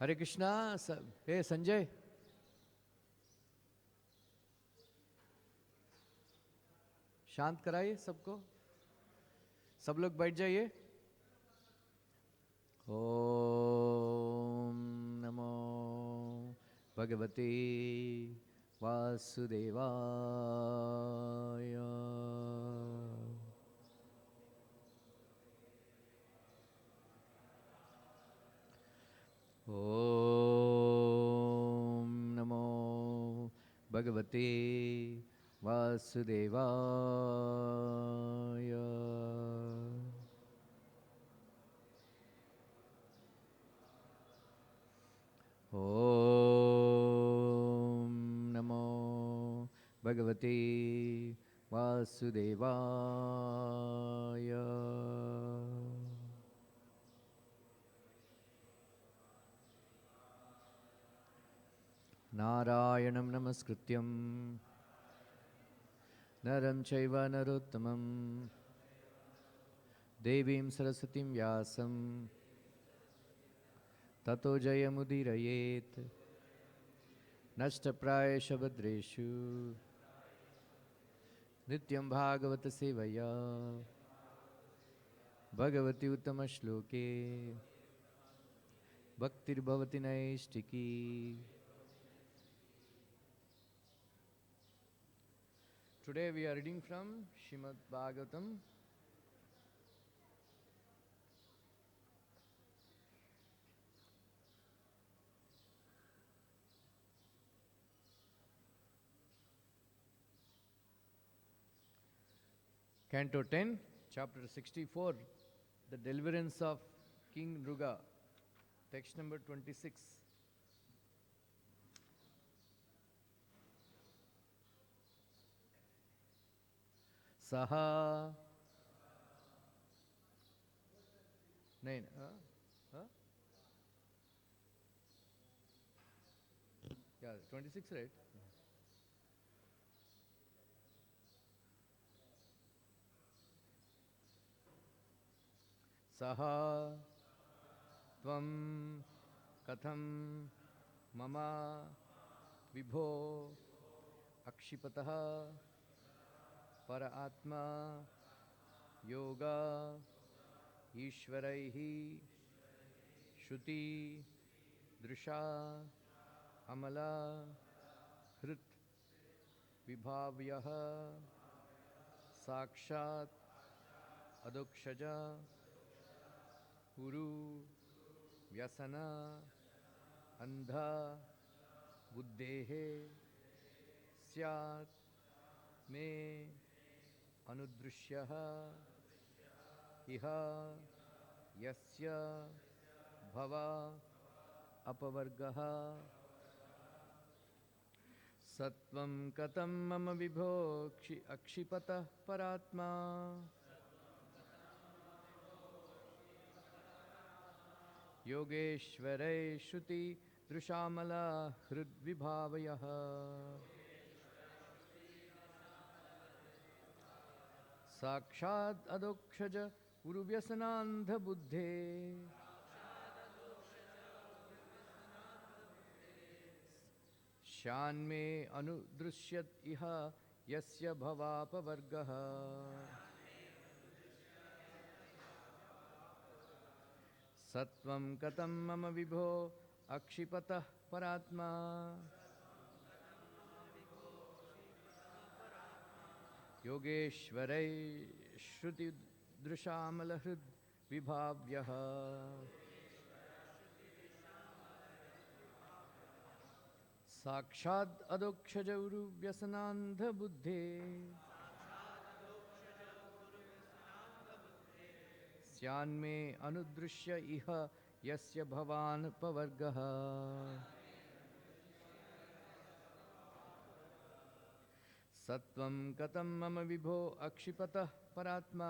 हरे कृष्णा। हे संजय, शांत कराइए सबको, सब लोग बैठ जाइए। ओम नमो भगवते वासुदेवाय। ओम नमो भगवते वासुदेवाय। ओम नमो भगवते वासुदेवाय। नारायणं नमस्कृत्यं नरं चैव नरोत्तमं देवीं सरस्वतीं व्यासं ततो जयमुदीरयेत्। नष्टप्रायेषु भद्रेषु नित्यं भागवत सेवया भगवति उत्तमश्लोके भक्तिर्भवति नैष्टिकी। Today we are reading from Srimad Bhagavatam, Canto 10, Chapter 64, The Deliverance of King Ruga, text number 26. Saha. Nahin, yeah, 26, right? Saha tvam katham mama vibho akshipataha para atma yoga ishvaraihi shruti drusha amala hrit vibhavyaha sakshat adokshaja uru vyasana andha buddhehe syat me anudrishyaha iha yasya bhava apavargaha satvam katam mama vibho akshipatah paratma yogeshvarai shruti drushamala hridvibhavayaha साक्षाद अदोक्षज उरुव्यसनांध बुद्धे शान में अनुदृश्यत इह यस्य भवापवर्गः सत्वं कथं मम विभो अक्षिपतः परात्मा योगेश्वरै श्रुति दृशामलहृद विभाव्यः साक्षाद अदोक्षज उरु व्यसनांध बुद्धे स्यान् में अनुदृश्य इह यस्य भवान् पवर्गः सत्वं कथं मम विभो अक्षिपतः परात्मा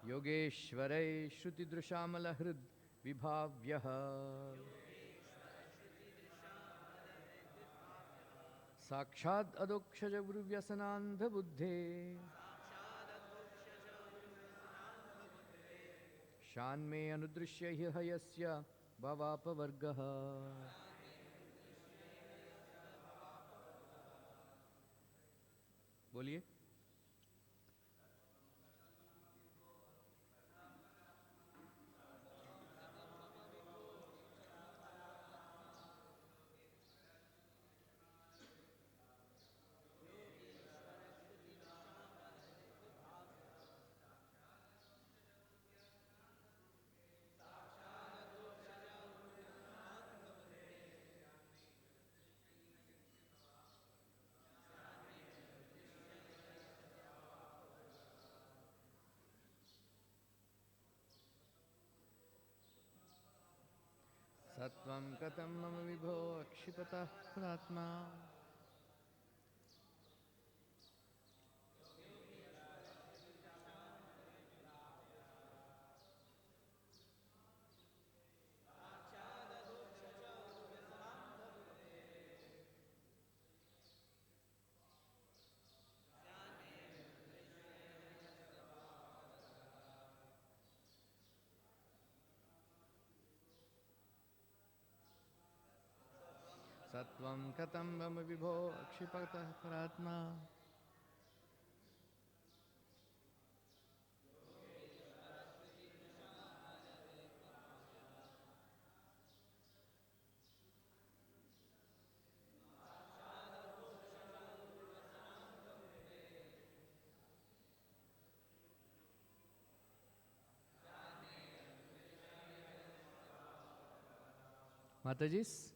योगेश्वरै श्रुतिदृशामलहृद् विभाव्यः साक्षात् अदोक्षज उरुव्यसनांध बुद्धे Shanme anudrishya hi hayasya bhavapavargaha. बोलिए. Sattvam katam mama vibho akshipatah pratma. Sattvam katam mama vibho akshipatah pratma. Matajis?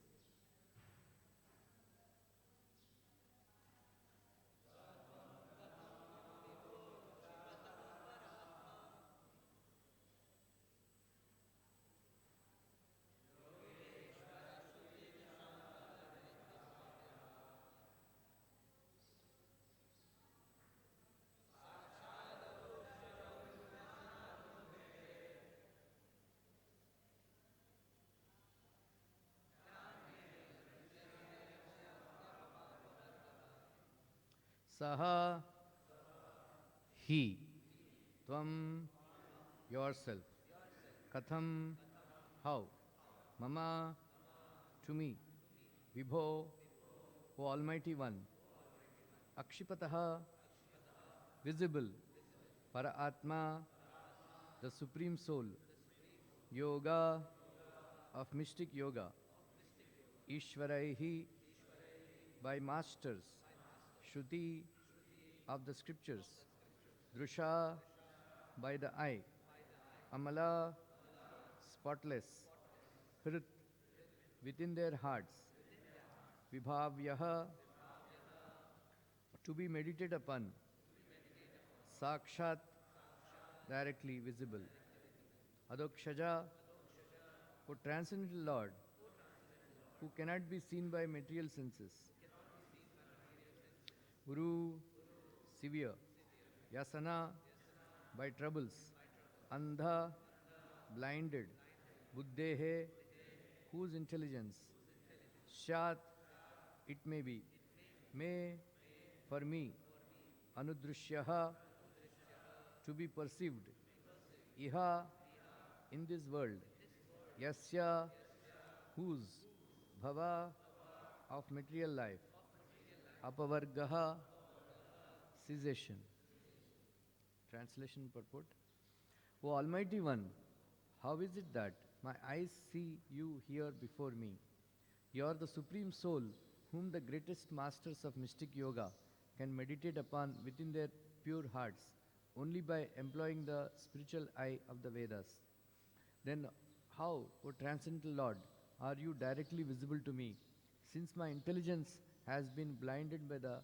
Saha, he, tvam, yourself, katham, how, mama, to me, vibho, O Almighty One, akshipataha, visible, para atma, the Supreme Soul, yoga, of mystic yoga, ishvaraihi, by masters, shruti, of the scriptures, drusha, by the eye, amala, spotless, hrit, within their hearts, vibhavyaha, to be meditated upon, sakshat, directly visible, adokshaja, O transcendental Lord, who cannot be seen by material senses, Guru, severe, Yasana, by troubles, Andha, blinded, Buddhehe, whose intelligence, Shat, it may be, may, for me, Anudrishyaha, to be perceived, Iha, in this world, Yasya, whose, Bhava, of material life, Apavargaha, cessation. Translation purport. O Almighty One, how is it that my eyes see you here before me? You are the Supreme Soul, whom the greatest masters of mystic yoga can meditate upon within their pure hearts only by employing the spiritual eye of the Vedas. Then how, O Transcendental Lord, are you directly visible to me, since my intelligence has been blinded by the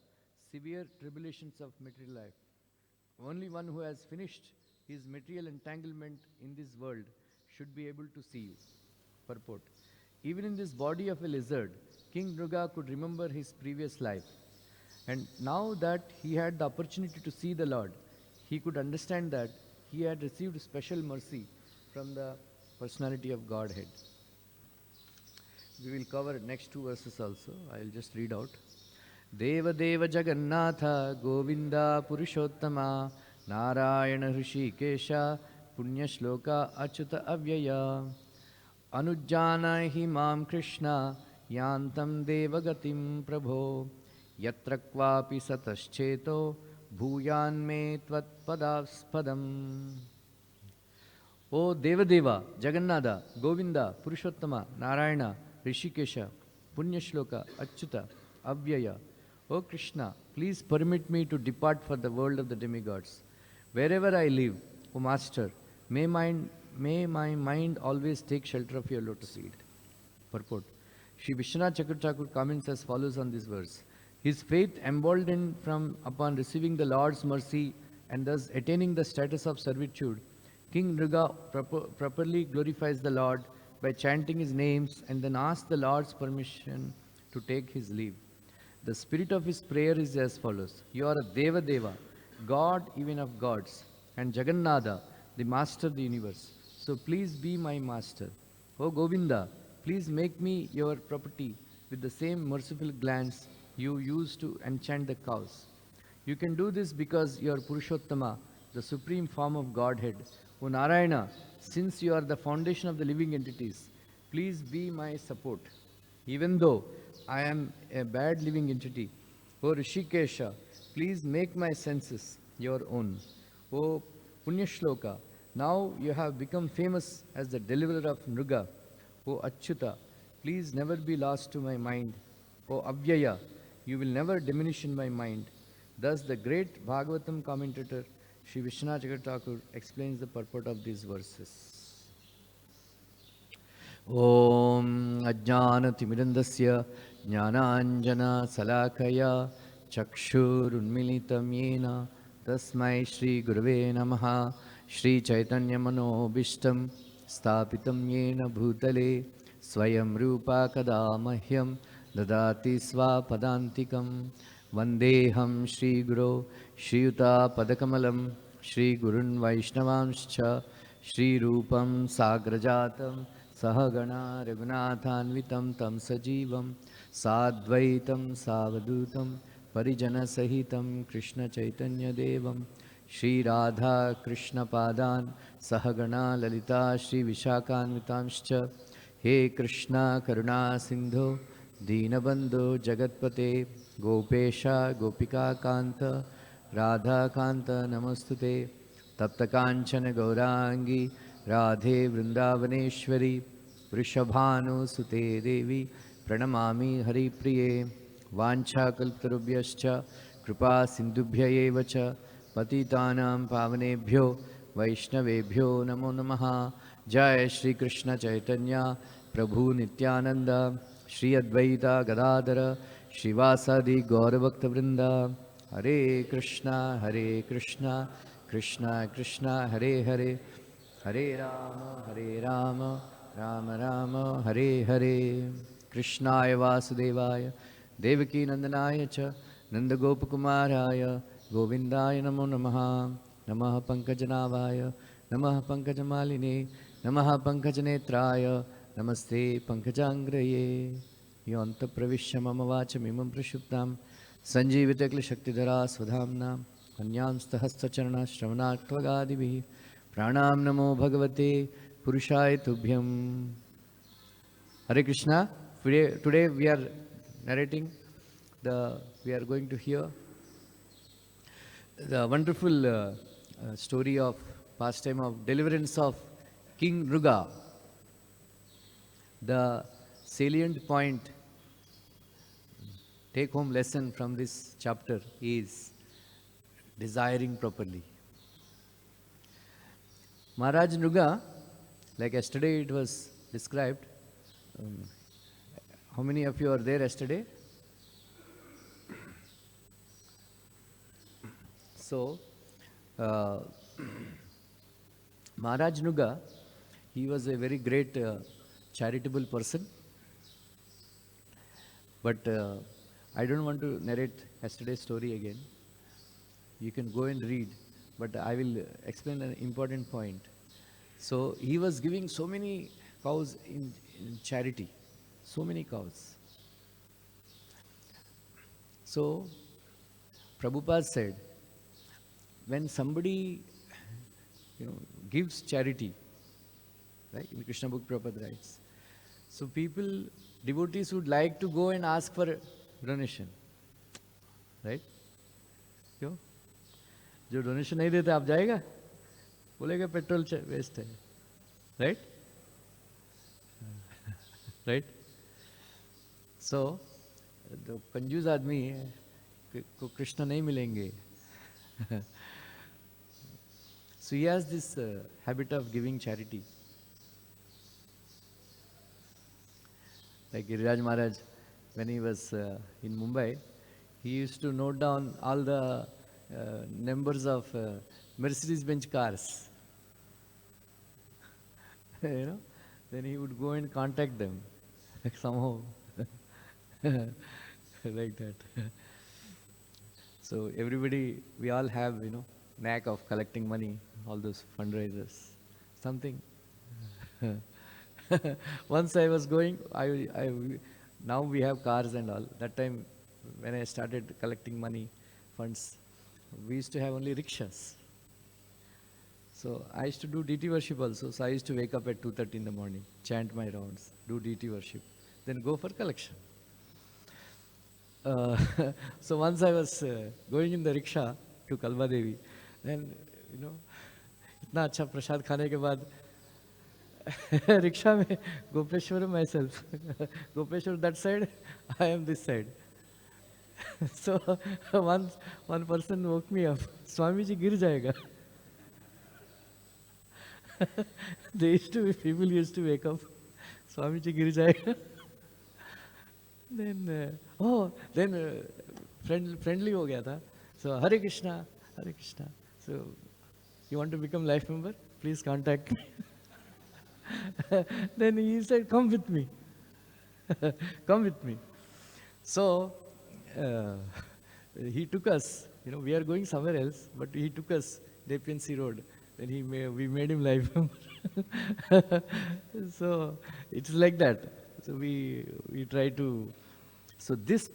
severe tribulations of material life? Only one who has finished his material entanglement in this world should be able to see you. Purport. Even in this body of a lizard, King Nruga could remember his previous life. And now that he had the opportunity to see the Lord, he could understand that he had received special mercy from the personality of Godhead. We will cover next two verses also. I will just read out. Deva Deva Jagannatha Govinda Purushottama Narayana Hrishikesha Punyashloka Achyuta Avyaya Anujjanahi Mam Krishna Yantam Devagatim Prabho Yatra Kvapi Satascheto Bhuyan Me Tvat Padaspadam. O Devadeva, Jagannatha, Govinda, Purushottama, Narayana, Rishikesha, Punyashloka, Achyuta, Avyaya. O Krishna, please permit me to depart for the world of the demigods. Wherever I live, O Master, may my mind always take shelter of your lotus feet. Purport. Sri Vishwanath Chakravarti comments as follows on this verse. His faith emboldened from upon receiving the Lord's mercy and thus attaining the status of servitude, King Nriga properly glorifies the Lord by chanting his names and then asks the Lord's permission to take his leave. The spirit of his prayer is as follows. You are a Deva Deva, God even of gods, and Jagannatha, the master of the universe. So please be my master. O Govinda, please make me your property with the same merciful glance you used to enchant the cows. You can do this because you are Purushottama, the supreme form of Godhead. O Narayana, since you are the foundation of the living entities, please be my support. Even though I am a bad living entity, O Rishikesha, please make my senses your own. O Punyashloka, now you have become famous as the deliverer of Nriga. O Achyuta, please never be lost to my mind. O Avyaya, you will never diminish in my mind. Thus the great Bhagavatam commentator Sri Vishwanath Chakravarti explains the purport of these verses. Om Ajnanatimidandasya Jnananjana Salakaya Chakshurunmilitam Yena Tasmai Shri Gurave Namaha Shri Chaitanya Manobishtam Sthapitam Yena Bhutale Swayam Rupa Kadamahyam Dadati Swapadantikam Vandeham Shri Guru Shriyuta Padakamalam Shri Gurun Vaishnavanscha Shri Rupam Sagrajatam Sahagana Raghunathanvitam Tam Sajivam Sadvaitam Savadutam Parijana Sahitam Krishna Chaitanya Devam Shri Radha Krishna Padan Sahagana Lalita Shri Vishakhanvitamscha He Krishna Karuna Sindhu Deenabandhu Jagatpate Gopesha Gopika Kanta Radha Kanta Namostute Taptakanchana Gaurangi Radhe Vrindavaneshwari Vrishabhanu Sute Devi Pranamami Hari Priye Vancha Kalptarubhyascha Kripa Sindhubhya Evacha Patitanam Pavanebhyo Vaishnavebhyo Namo Namaha Jai Shri Krishna Chaitanya Prabhu Nityananda Shri Advaita Gadadara Shivasadi Gauravakta Vrinda Hare Krishna Krishna Krishna Hare Hare Hare Rama Rama Rama Hare Hare Krishnaya Vasudevaya Devaki Nandanaya Cha Nandagopakumaraya Govindaya Namo Namaha Namaha Pankajanavaya Namaha Pankajamalini Namaha Pankajanetraya Namaste Pankajangraye Yonta Pravishya Mama Vachamimam Prashuptam Sanjeevitakli Shaktidhara Svadhamna Kanyamstahasta Charana Shravanattvagadivihi Pranam Namo Bhagavate Purushaya Tubhyam. Hare Krishna. Today we are narrating we are going to hear the wonderful story of pastime of deliverance of King Nriga. The salient point, take home lesson from this chapter is desiring properly. Maharaj Nriga, like yesterday it was described. How many of you are there yesterday? So, Maharaj Nriga, he was a very great charitable person. But I don't want to narrate yesterday's story again. You can go and read, but I will explain an important point. So he was giving so many cows in charity, so many cows. So Prabhupada said, when somebody gives charity. Right? In Krishna book, Prabhupada writes. So people, devotees would like to go and ask for donation. Right? क्यों? जो donation नहीं देता आप जाएगा, बोलेगा petrol waste है. Right? Right? So, जो कंजूस आदमी है को कृष्ण नहीं मिलेंगे. So he has this habit of giving charity. Like Giriraj Maharaj, when he was in Mumbai, he used to note down all the numbers of Mercedes-Benz cars. You know, then he would go and contact them somehow, like that. So everybody, we all have, you know, knack of collecting money, all those fundraisers, something. Once I was going, now we have cars and all. That time, when I started collecting money, funds, we used to have only rickshaws. So I used to do deity worship also. So I used to wake up at 2:30 in the morning, chant my rounds, do deity worship, then go for collection. So once I was going in the rickshaw to Kalba Devi, then, you know, इतना अच्छा प्रसाद खाने के बाद rickshaw में Gopeshwar myself, Gopeshwar that side, I am this side. So once one person woke me up, Swami ji गिर जाएगा. People used to wake up, Swami ji गिर जाएगा. Then friendly हो गया था. So Hare Krishna, Hare Krishna. So you want to become life member? Please contact me. Then he said, come with me. Come with me. So he took us, you know, we are going somewhere else, but he took us DPNC road. Then we made him life member. So it's like that. So we try to, so this,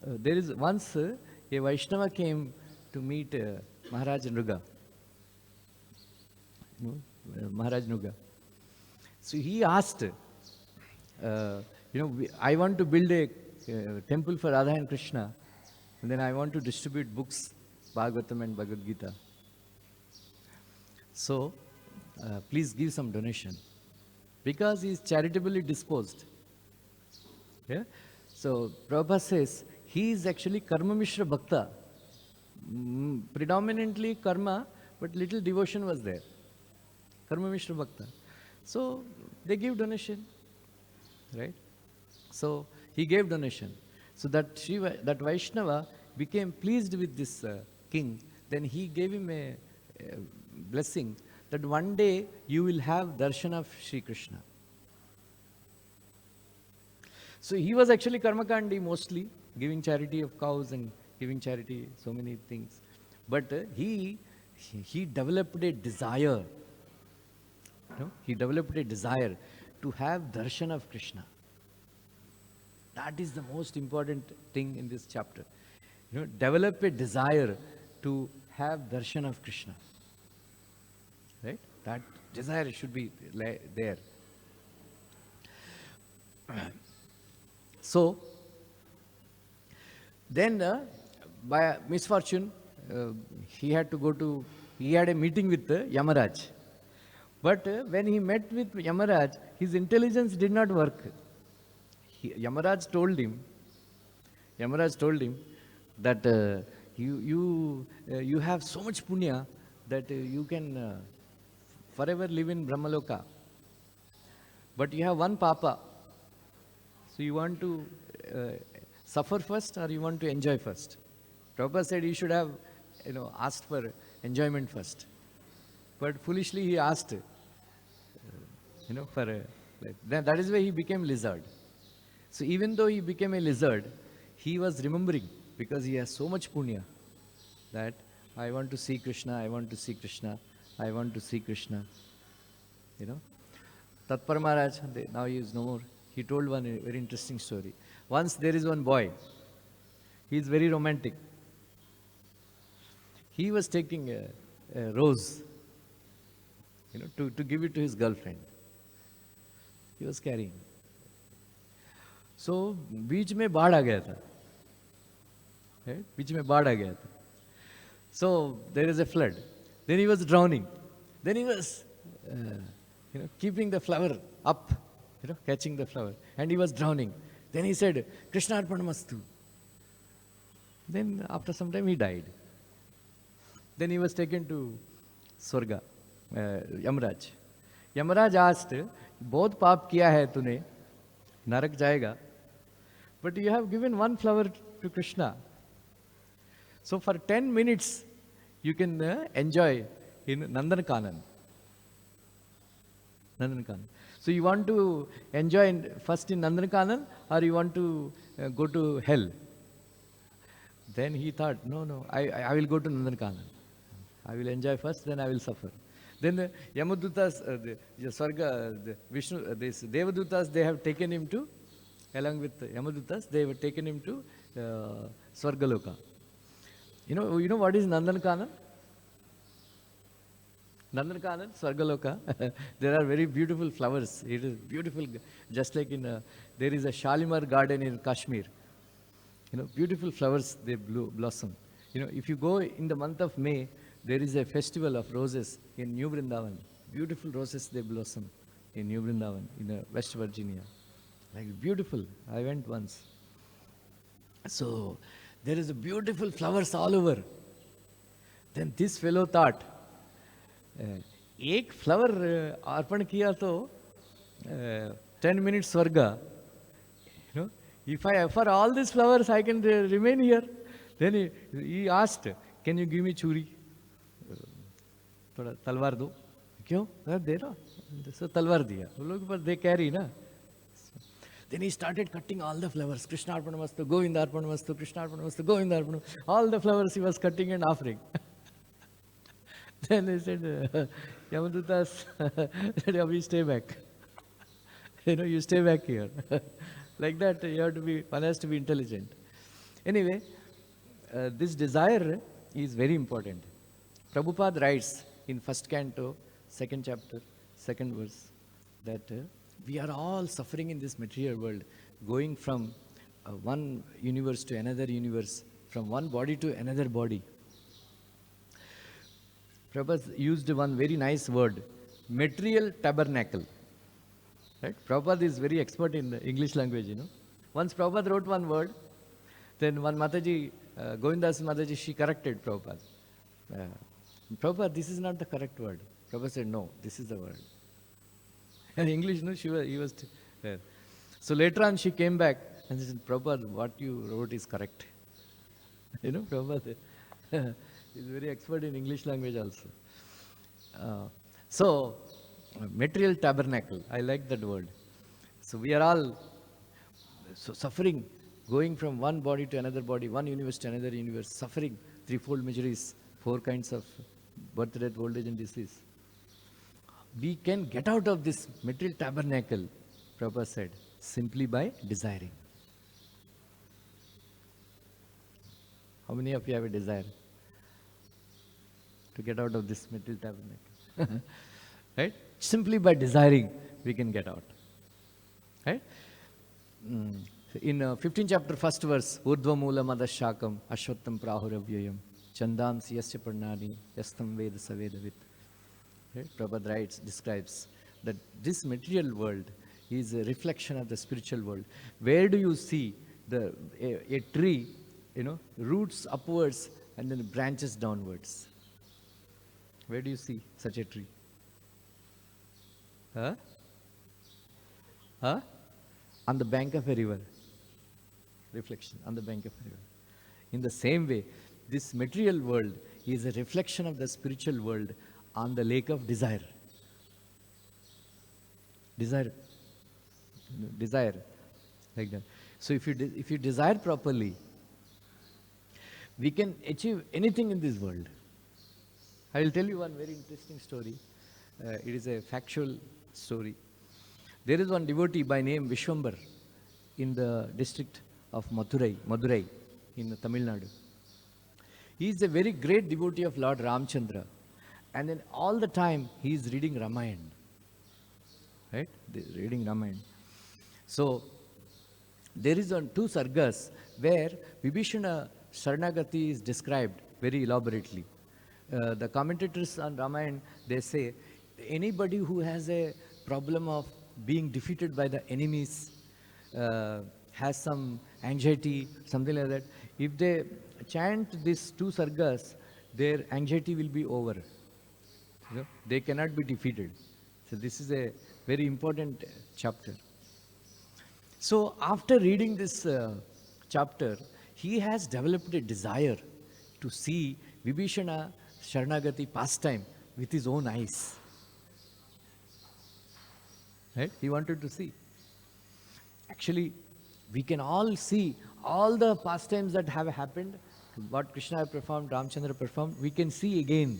there is once a Vaishnava came to meet Maharaj Nuga. Maharaj Nuga. So he asked, I want to build a temple for Radha and Krishna, and then I want to distribute books, Bhagavatam and Bhagavad-gita. So, please give some donation. Because he is charitably disposed. Yeah? So, Prabhupada says, he is actually Karma Mishra Bhakta. Predominantly karma, but little devotion was there. Karma Mishra Bhakta. So, they give donation. Right? So, he gave donation. So, that Vaishnava became pleased with this king. Then he gave him a blessing that one day you will have darshan of Sri Krishna. So he was actually karmakandi mostly, giving charity of cows and giving charity so many things. But he developed a desire. He developed a desire to have darshan of Krishna. That is the most important thing in this chapter. Develop a desire to have darshan of Krishna. Right? That desire should be there. So, then by misfortune, he had a meeting with Yamaraj. But when he met with Yamaraj, his intelligence did not work. Yamaraj told him that you have so much punya that you can forever live in Brahmaloka. But you have one papa. So you want to suffer first or you want to enjoy first? Prabhupada said you should have asked for enjoyment first. But foolishly he asked, that is why he became lizard. So even though he became a lizard, he was remembering because he has so much punya that I want to see Krishna, I want to see Krishna, I want to see Krishna. Tatpar Maharaj, now he is no more. He told one very interesting story. Once there is one boy. He is very romantic. He was taking a rose to give it to his girlfriend. He was carrying. So, बीच में बाढ़ आ गया था. बीच में बाढ़ आ गया था. So, there is a flood. Then he was drowning. Then he was, keeping the flower up, catching the flower. And he was drowning. Then he said, Krishna Arpanamastu. Then after some time he died. Then he was taken to Swarga, Yamaraj. Yamaraj asked, बहुत पाप किया है तूने, नरक जाएगा. But you have given one flower to Krishna. So for 10 minutes you can enjoy in Nandankanan. Nandankanan. So you want to enjoy first in Nandankanan or you want to go to hell? Then he thought, no, I will go to Nandankanan. I will enjoy first, then I will suffer. Then the Yamadutas, the Swarga, the Vishnu, these Devadutas, they have taken him to, along with the Yamadutas, they have taken him to Swargaloka. You know what is Nandankanan? Nandankanan, Swargaloka. There are very beautiful flowers. It is beautiful, just like there is a Shalimar garden in Kashmir. Beautiful flowers, they blossom. If you go in the month of May, there is a festival of roses in New Vrindavan. Beautiful roses, they blossom in New Vrindavan, in West Virginia. Like beautiful. I went once. So, there is a beautiful flowers all over. Then this fellow thought, एक flower अर्पण किया तो 10 minutes स्वर्ग. If I offer all these flowers, I can remain here. Then he asked, can you give me churi? थोड़ा तलवार दो. क्यों? दे रहा. So तलवार दिया. वो लोग पर they carry ना. Then he started cutting all the flowers. Krishna Arpanamastu, Govinda Arpanamastu, Krishna Arpanamastu, Govinda Arpanamastu. All the flowers he was cutting and offering. Then he said, Yamadutas, we stay back. You stay back here. Like that, one has to be intelligent. Anyway, this desire is very important. Prabhupada writes in first canto, second chapter, second verse, that we are all suffering in this material world, going from one universe to another universe, from one body to another body. Prabhupada used one very nice word, material tabernacle. Right? Prabhupada is very expert in the English language, Once Prabhupada wrote one word, then one Mataji, Govindas Mataji, she corrected Prabhupada. Prabhupada, this is not the correct word. Prabhupada said, no, this is the word. In English, he was there. So later on she came back and said, Prabhupada, what you wrote is correct. Prabhupada is very expert in English language also. So, material tabernacle, I like that word. So we are all suffering, going from one body to another body, one universe to another universe, suffering, threefold miseries, 4 kinds of birth, death, old age and disease. We can get out of this material tabernacle, Prabhupada said, simply by desiring. How many of you have a desire to get out of this material tabernacle? Right? Simply by desiring, we can get out. Right? In 15th chapter, first verse, Urdhva Mula Madashakam Ashwattam Prahuravyayam Chandam Siyasya Parnani Yastam Veda Savedavit. Right? Prabhupada describes that this material world is a reflection of the spiritual world. Where do you see a tree, roots upwards and then branches downwards? Where do you see such a tree? On the bank of a river. Reflection on the bank of a river. In the same way, this material world is a reflection of the spiritual world on the lake of desire. Desire. Like that. So if you desire properly, we can achieve anything in this world. I will tell you one very interesting story. It is a factual story. There is one devotee by name Vishwambar in the district of Madurai in Tamil Nadu. He is a very great devotee of Lord Ramchandra. And then all the time he is reading Ramayana. Right? Reading Ramayana. So there is on 2 sargas where Vibhishana Sharanagati is described very elaborately. The commentators on Ramayana, they say, anybody who has a problem of being defeated by the enemies, has some anxiety, something like that, if they chant these 2 sargas, their anxiety will be over. You know, they cannot be defeated. So this is a very important chapter. So after reading this chapter, he has developed a desire to see Vibhishana Sharanagati pastime with his own eyes. Right? He wanted to see. Actually, we can all see all the pastimes that have happened, what Krishna have performed, Ramchandra performed, we can see again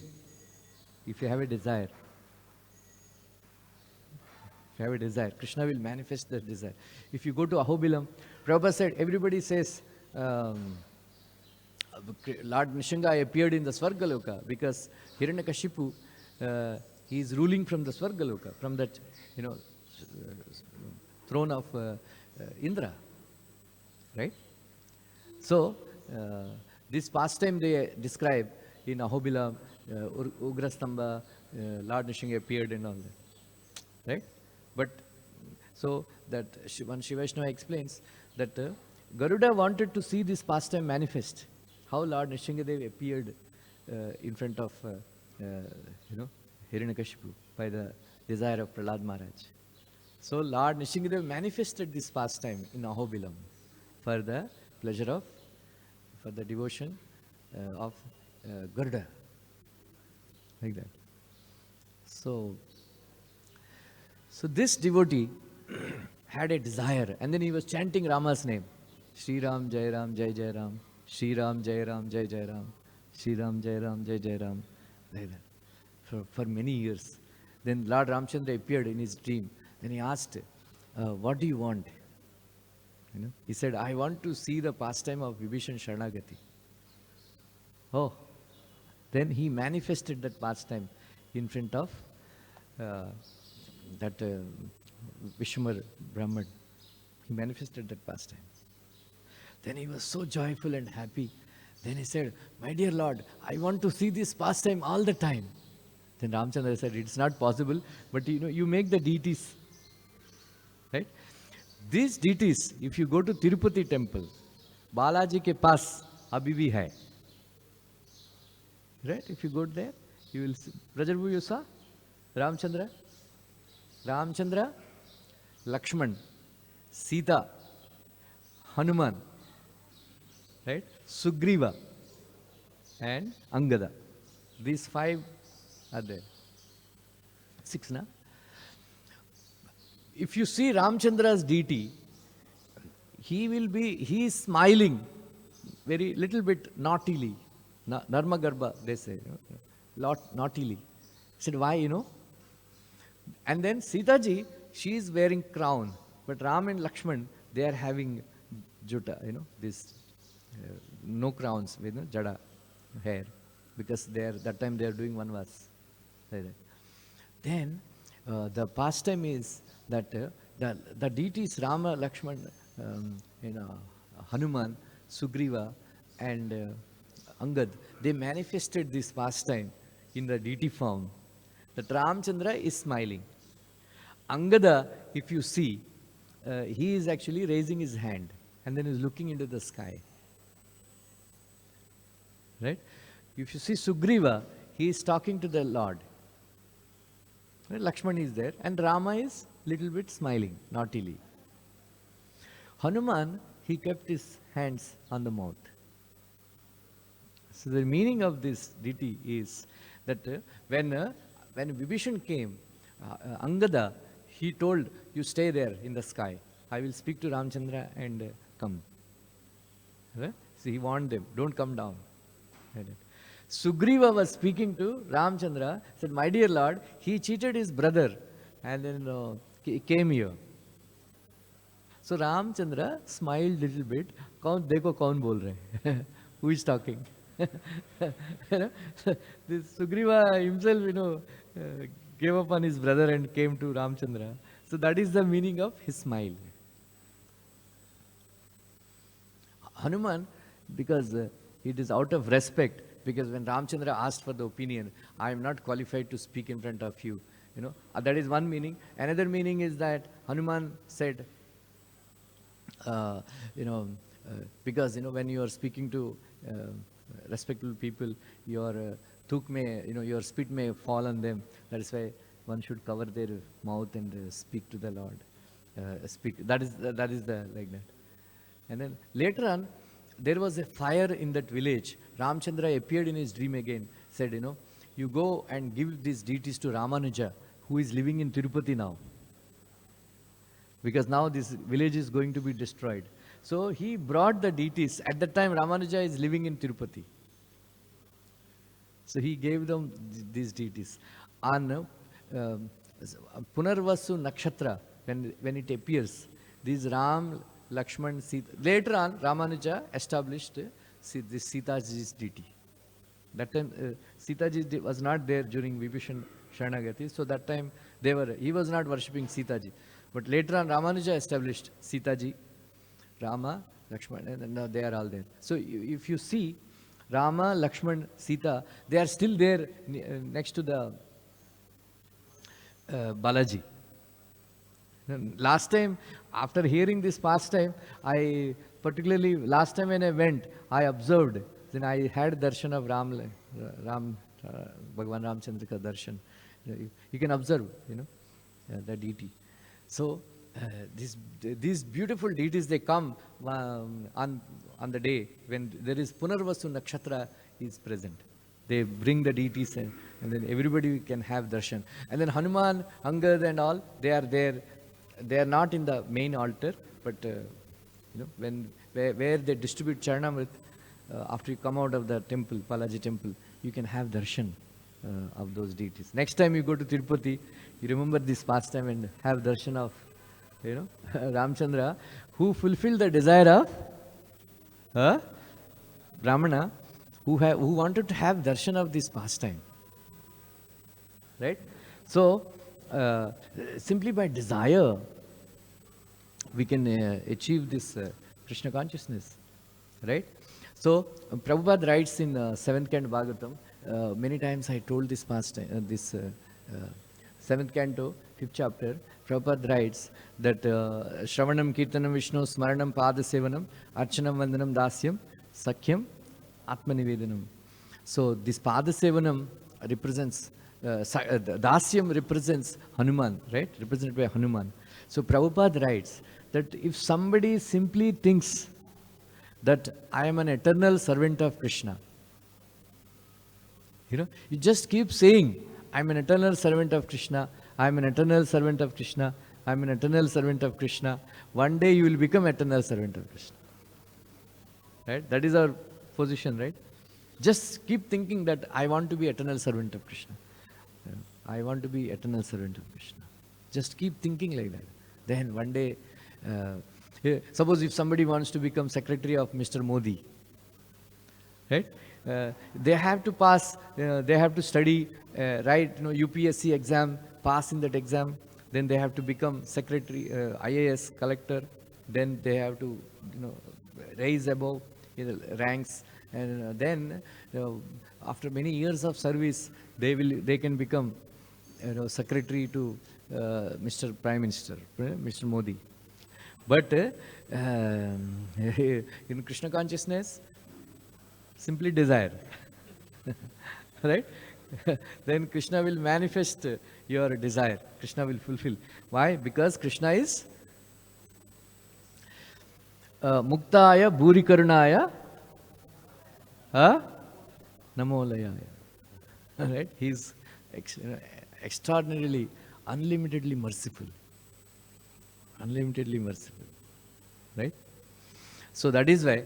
if you have a desire. If you have a desire, Krishna will manifest that desire. If you go to Ahobilam, Prabhupada said, everybody says, Lord Nrsimha appeared in the Svargaloka because Hiranyakashipu, he is ruling from the Svargaloka, from that, throne of Indra. Right? So, this pastime they describe in Ahobilam, Ugrastamba, Lord Nrsimha appeared and all that. Right? But, so that one Shiva Vaishnava explains that Garuda wanted to see this pastime manifest. How Lord Nrsimhadev appeared in front of, Hiranyakashipu by the desire of Prahlad Maharaj. So Lord Nrsimhadev manifested this pastime in Ahobilam for the pleasure of, for the devotion of Garuda. Like that. So this devotee had a desire, and then he was chanting Rama's name. Shri Ram, Jai Ram, Jai Jai Ram. Shri Ram, Jai Ram, Jai Jai Ram. Shri Ram, Jai Ram, Jai Jai Ram. Like that. For many years. Then Lord Ramchandra appeared in his dream. Then he asked, what do you want? He said, I want to see the pastime of Vibhishana Sharanagati. Oh. Then he manifested that pastime in front of that Vishwamar Brahman. He manifested that pastime. Then he was so joyful and happy. Then he said, my dear Lord, I want to see this pastime all the time. Then Ramchandra said, it's not possible, but you make the deities. Right? These deities, if you go to Tirupati temple, Balaji ke paas abhi bhi hai. Right? If you go there, you will see. Rajarbu, you saw? Ramchandra, Lakshman, Sita, Hanuman, right? Sugriva and Angada. These 5 are there. 6, na? If you see Ramchandra's deity, he is smiling very little bit naughtily. Narma Garbha, they say. Naughtily. I said, why, And then Sita ji, she is wearing crown. But Ram and Lakshman, they are having juta, this, no crowns, jada, hair. Because that time they are doing vanvas. Like that. Then, the pastime is that the deities Rama, Lakshman, Hanuman, Sugriva and Angad, they manifested this pastime in the deity form. That Ramchandra is smiling. Angada, if you see, he is actually raising his hand and then is looking into the sky. Right? If you see Sugriva, he is talking to the Lord. Right? Lakshman is there and Rama is little bit smiling, naughtily. Hanuman, he kept his hands on the mouth. So the meaning of this deity is that when Vibhishan came, Angada, he told, you stay there in the sky. I will speak to Ramchandra and come. Right? So he warned them, don't come down. Right? Sugriva was speaking to Ramchandra, said, my dear Lord, he cheated his brother and then came here. So Ramchandra smiled little bit. Dekho kaun bol rahe? Who is talking? You know, this Sugriva himself, gave up on his brother and came to Ramchandra. So that is the meaning of his smile. Hanuman, because it is out of respect, because when Ramchandra asked for the opinion, I am not qualified to speak in front of you. That is one meaning. Another meaning is that Hanuman said, uh, you know, because when you are speaking to respectable people, your spit may fall on them. That is why one should cover their mouth and speak to the Lord. Speak. That is the like that. And then later on, there was a fire in that village. Ramchandra appeared in his dream again, said, you go and give these deities to Ramanuja, who is living in Tirupati now. Because now this village is going to be destroyed. So he brought the deities. At that time, Ramanuja is living in Tirupati. So he gave them these deities. On Punarvasu Nakshatra, when it appears, these Ram, Lakshman, Sita. Later on, Ramanuja established this Sitaji's deity. That time, Sitaji was not there during Vibhishan Sharanagati. So that time, he was not worshipping Sitaji. But later on, Ramanuja established Sitaji, Rama, Lakshman, and now they are all there. So if you see, Rama, Lakshman, Sita, they are still there next to the Balaji. Last time, after hearing this pastime, last time when I went, I observed, then I had darshan of Bhagavan Ramchandra ka darshan. You can observe, the deity. So, these beautiful deities, they come on the day when there is Punarvasu Nakshatra is present. They bring the deities and then everybody can have darshan. And then Hanuman, Angad and all, they are there. They are not in the main altar, but where they distribute Charanamrit, after you come out of the temple, Balaji temple, you can have darshan of those deities. Next time you go to Tirupati, you remember this pastime and have darshan of, Ramchandra, who fulfilled the desire of Brahmana, who wanted to have darshan of this pastime. Right? So, simply by desire, we can achieve this Krishna consciousness. Right? So, Prabhupada writes in 7th Canto Bhagavatam, many times I told this pastime, this 7th Canto, 5th chapter, Prabhupada writes that Shravanam, Kirtanam, Vishnu, Smaranam, Pada Sevanam, Archanam, Vandanam, Dasyam, Sakhyam, Atmanivedanam. So, this Pada Sevanam represents, Dasyam represents Hanuman, right? Represented by Hanuman. So, Prabhupada writes that if somebody simply thinks that I am an eternal servant of Krishna, you just keep saying, I am an eternal servant of Krishna, I am an eternal servant of Krishna, I am an eternal servant of Krishna. One day you will become eternal servant of Krishna. Right? That is our position, right? Just keep thinking that I want to be eternal servant of Krishna. I want to be eternal servant of Krishna. Just keep thinking like that. Then one day, suppose if somebody wants to become secretary of Mr. Modi, right? They have to pass, they have to study, write UPSC exam, pass in that exam, then they have to become secretary, IAS, collector, then they have to raise above ranks, and then after many years of service, they can become secretary to Mr. Prime Minister, Mr. Modi. But in Krishna consciousness, simply desire. Right? Then Krishna will manifest your desire. Krishna will fulfill. Why? Because Krishna is Muktaya Bhuri Karunaya Namolayaya. Right? He is extraordinarily, unlimitedly merciful. Unlimitedly merciful. Right? So that is why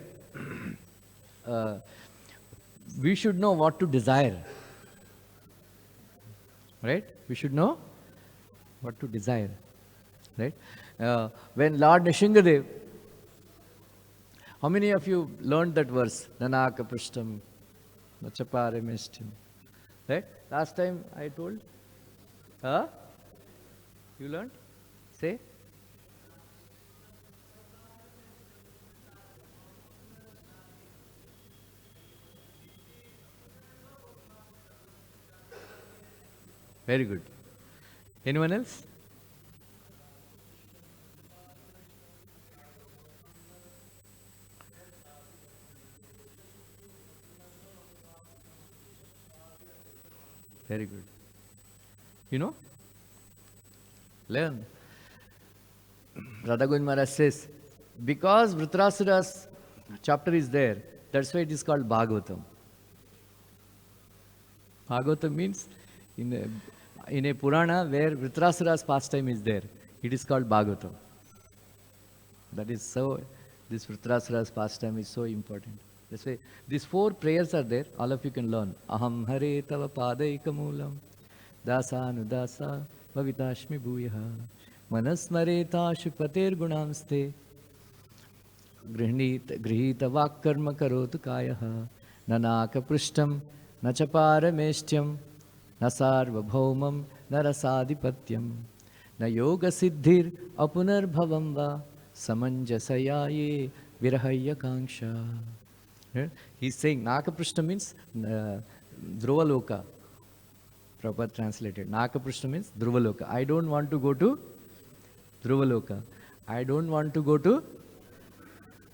we should know what to desire. Right? We should know what to desire. Right? When Lord Nishingadev, how many of you learned that verse? Nanaka Prishtam Nachapare mestim. Right? Last time I told. Huh? You learned? Say. Very good. Anyone else? Very good. You know? Learn. Radha Govind Maharaj says, because Vritrasura's chapter is there, that's why it is called Bhagavatam. Bhagavatam means in a Purana where Vritrasura's pastime is there, it is called Bhagavatam. That is so, this Vritrasura's pastime is so important. That's why these 4 prayers are there, all of you can learn. Aham Hare Tava Padaikamulam Dasanudasa Bhavitashmi Bhuyaha Manasmareta Shupater Gunamste Grihita Vakkarma Karotu Kayaha Nanaka Prishtam Nachapara Meshtyam Nasarva Bhaumam Narasadhipatyam Na Yoga Siddhir Apunar Bhavamba Samanjasayaye Virahaya Kanksha. He's saying Nakaprishta means Dhruvaloka. Proper translated. Nakaprishta means Dhruvaloka. I don't want to go to Dhruvaloka. I don't want to go to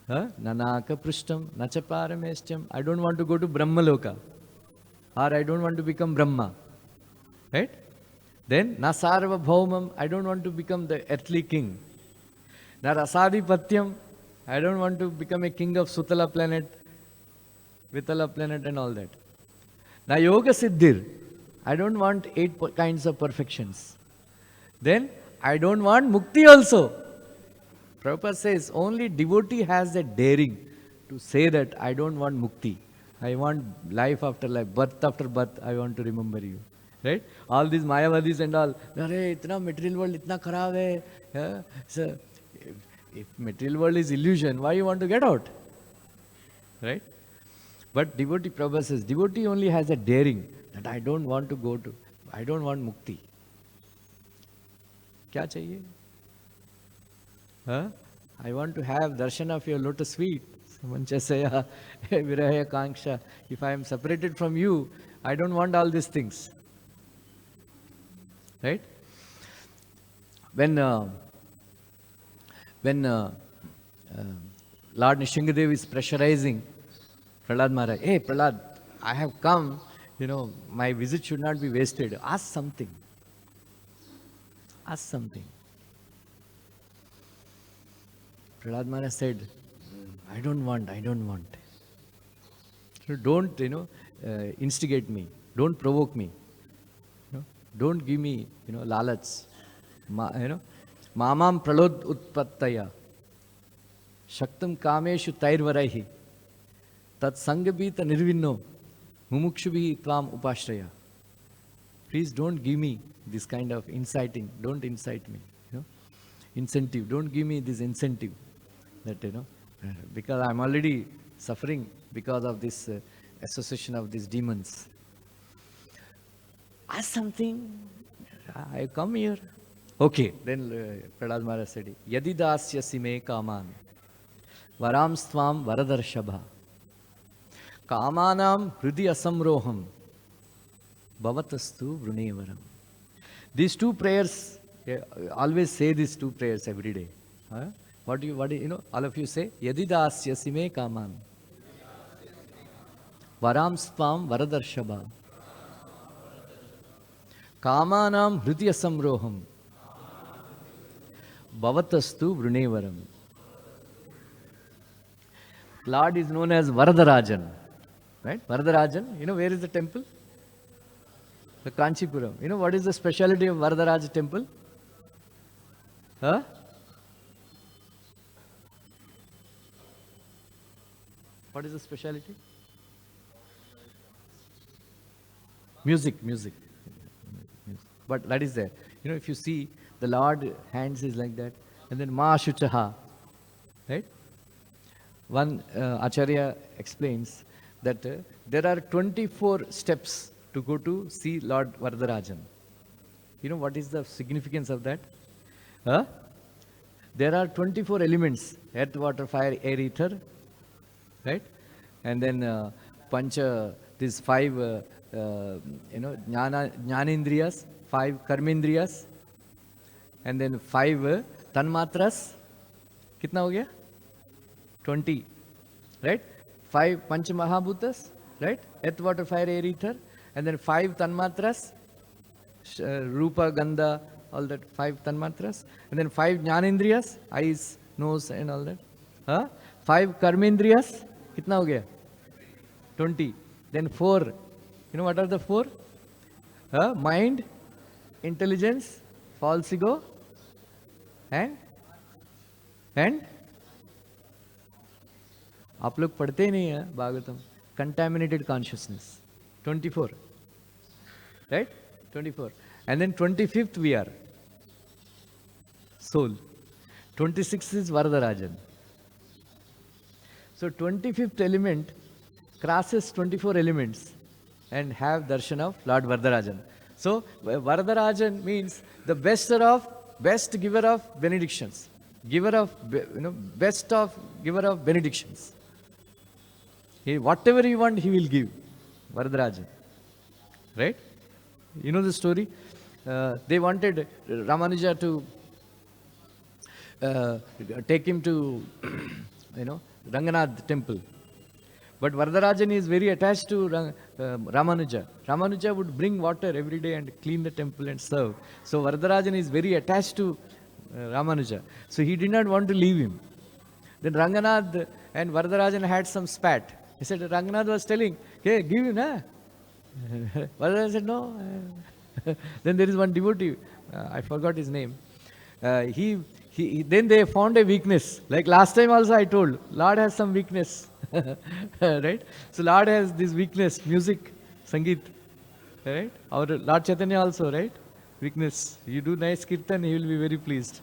Nanaka Prishtam, Nachaparamestyam. I don't want to go to Brahmaloka. Or I don't want to become Brahma. Right? Then Nasarva Bhaumam. I don't want to become the earthly king. Narasadhipatyam. I don't want to become a king of Sutala planet, Vitala planet and all that. Na Yoga Siddhir. I don't want 8 kinds of perfections. Then I don't want Mukti also. Prabhupada says only devotee has the daring to say that I don't want Mukti. I want life after life, birth after birth, I want to remember you. Right? All these Mayavadis and all, Hare, itna material world itna kharab hai. Yeah? So, if material world is illusion, why you want to get out? Right? But devotee, Prabhupada says, devotee only has a daring that I don't want to go to, I don't want mukti. Kya chahiye? Huh? I want to have darshan of your lotus feet. Samanchasaya, virahaya kanksha. If I am separated from you, I don't want all these things. Right? When Lord Nishingadev is pressurizing Prahlad Maharaj, hey Prahlad, I have come, my visit should not be wasted. Ask something. Ask something. Prahlad Maharaj said, I don't want. So don't, instigate me. Don't provoke me. Don't give me, lalats. Mamam pralod utpattaya. Shaktam kameshu tairvaraihi. Tat sangabita nirvinno. Mumukshubihi tvam upashraya. Please don't give me this kind of inciting. Don't incite me. Incentive. Don't give me this incentive. That, because I'm already suffering because of this association of these demons. Ask something. I come here. Okay. Then Prahlad Maharaj said, Yadi dasya sime kaman varam stvam varadarshabha kamanam hridi asamroham bhavatastu vrunevaram. These 2 prayers, always say these 2 prayers every day. Huh? What do you, all of you say? Yadi dasya sime kaman varam stvam varadarshabha kamanam hridi asamroham bhavatastu vrunevaram. Lord is known as Varadarajan. Right? Varadarajan, where is the temple? The Kanchipuram. What is the speciality of Varadaraja temple? Huh? What is the speciality? Music. But that is there. If you see, the Lord hands is like that. And then Ma Shuchaha. Right? One Acharya explains, that there are 24 steps to go to see Lord Varadarajan. You know what is the significance of that? Huh? There are 24 elements: earth, water, fire, air, ether, right? And then pancha, these 5, jnanendriyas, 5 karmendriyas, and then 5 tanmatras. Kitna ho gaya? 20, right? 5 panch mahabhutas, right? Earth, water, fire, air, ether, and then 5 tanmatras, rupa, gandha, all that 5 tanmatras, and then 5 jnanendriyas, eyes, nose, and all that. 5 karmendriyas, kitna ho gaya? 20. Then 4, you know what are the 4? Mind, intelligence, false ego, and आप लोग पढ़ते ही नहीं है Bhagavatam. Contaminated consciousness. 24, right? 24. And then 25th we are soul. 26th is Varadarajan. So 25th element crosses 24 elements and have darshan of Lord Varadarajan. So Varadarajan means the best giver of benedictions, best of giver of benedictions. Whatever you want, he will give. Varadarajan, right? You know the story. They wanted Ramanuja to take him to, Ranganath temple. But Varadarajan is very attached to Ramanuja. Ramanuja would bring water every day and clean the temple and serve. So Varadarajan is very attached to Ramanuja. So he did not want to leave him. Then Ranganath and Varadarajan had some spat. He said, Ranganath was telling, hey, give him, na? Varadarajan said, no. Then there is one devotee, I forgot his name. Then they found a weakness. Like last time also I told, Lord has some weakness. Right? So Lord has this weakness, music, Sangeet. Right? Our Lord Chaitanya also, right? Weakness. You do nice kirtan, he will be very pleased.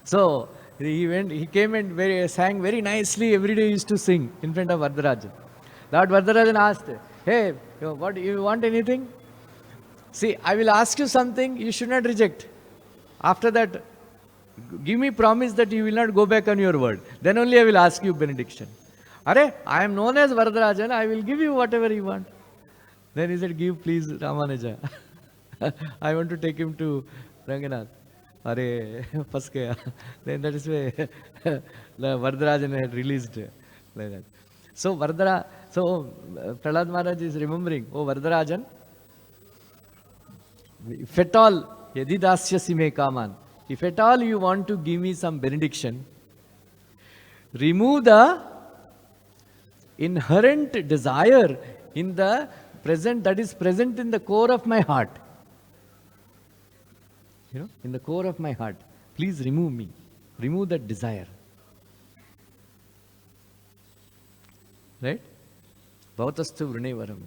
So he came and sang very nicely. Every day he used to sing in front of Varadarajan. Lord Varadarajan asked, hey, what, you want anything? See, I will ask you something, you should not reject. After that, give me promise that you will not go back on your word. Then only I will ask you benediction. Hare, I am known as Varadarajan, I will give you whatever you want. Then he said, give please Ramanuja. I want to take him to Ranganath. Hare, fas gaya. Then that is why Varadarajan had released like that. So Prahlad Maharaj is remembering, oh Varadarajan, if at all, yadi dasyasi me kaman, if at all you want to give me some benediction, remove the inherent desire in the present, that is present in the core of my heart. In the core of my heart. Please remove me. Remove that desire. Right? Bhavatastu Vrinevaram.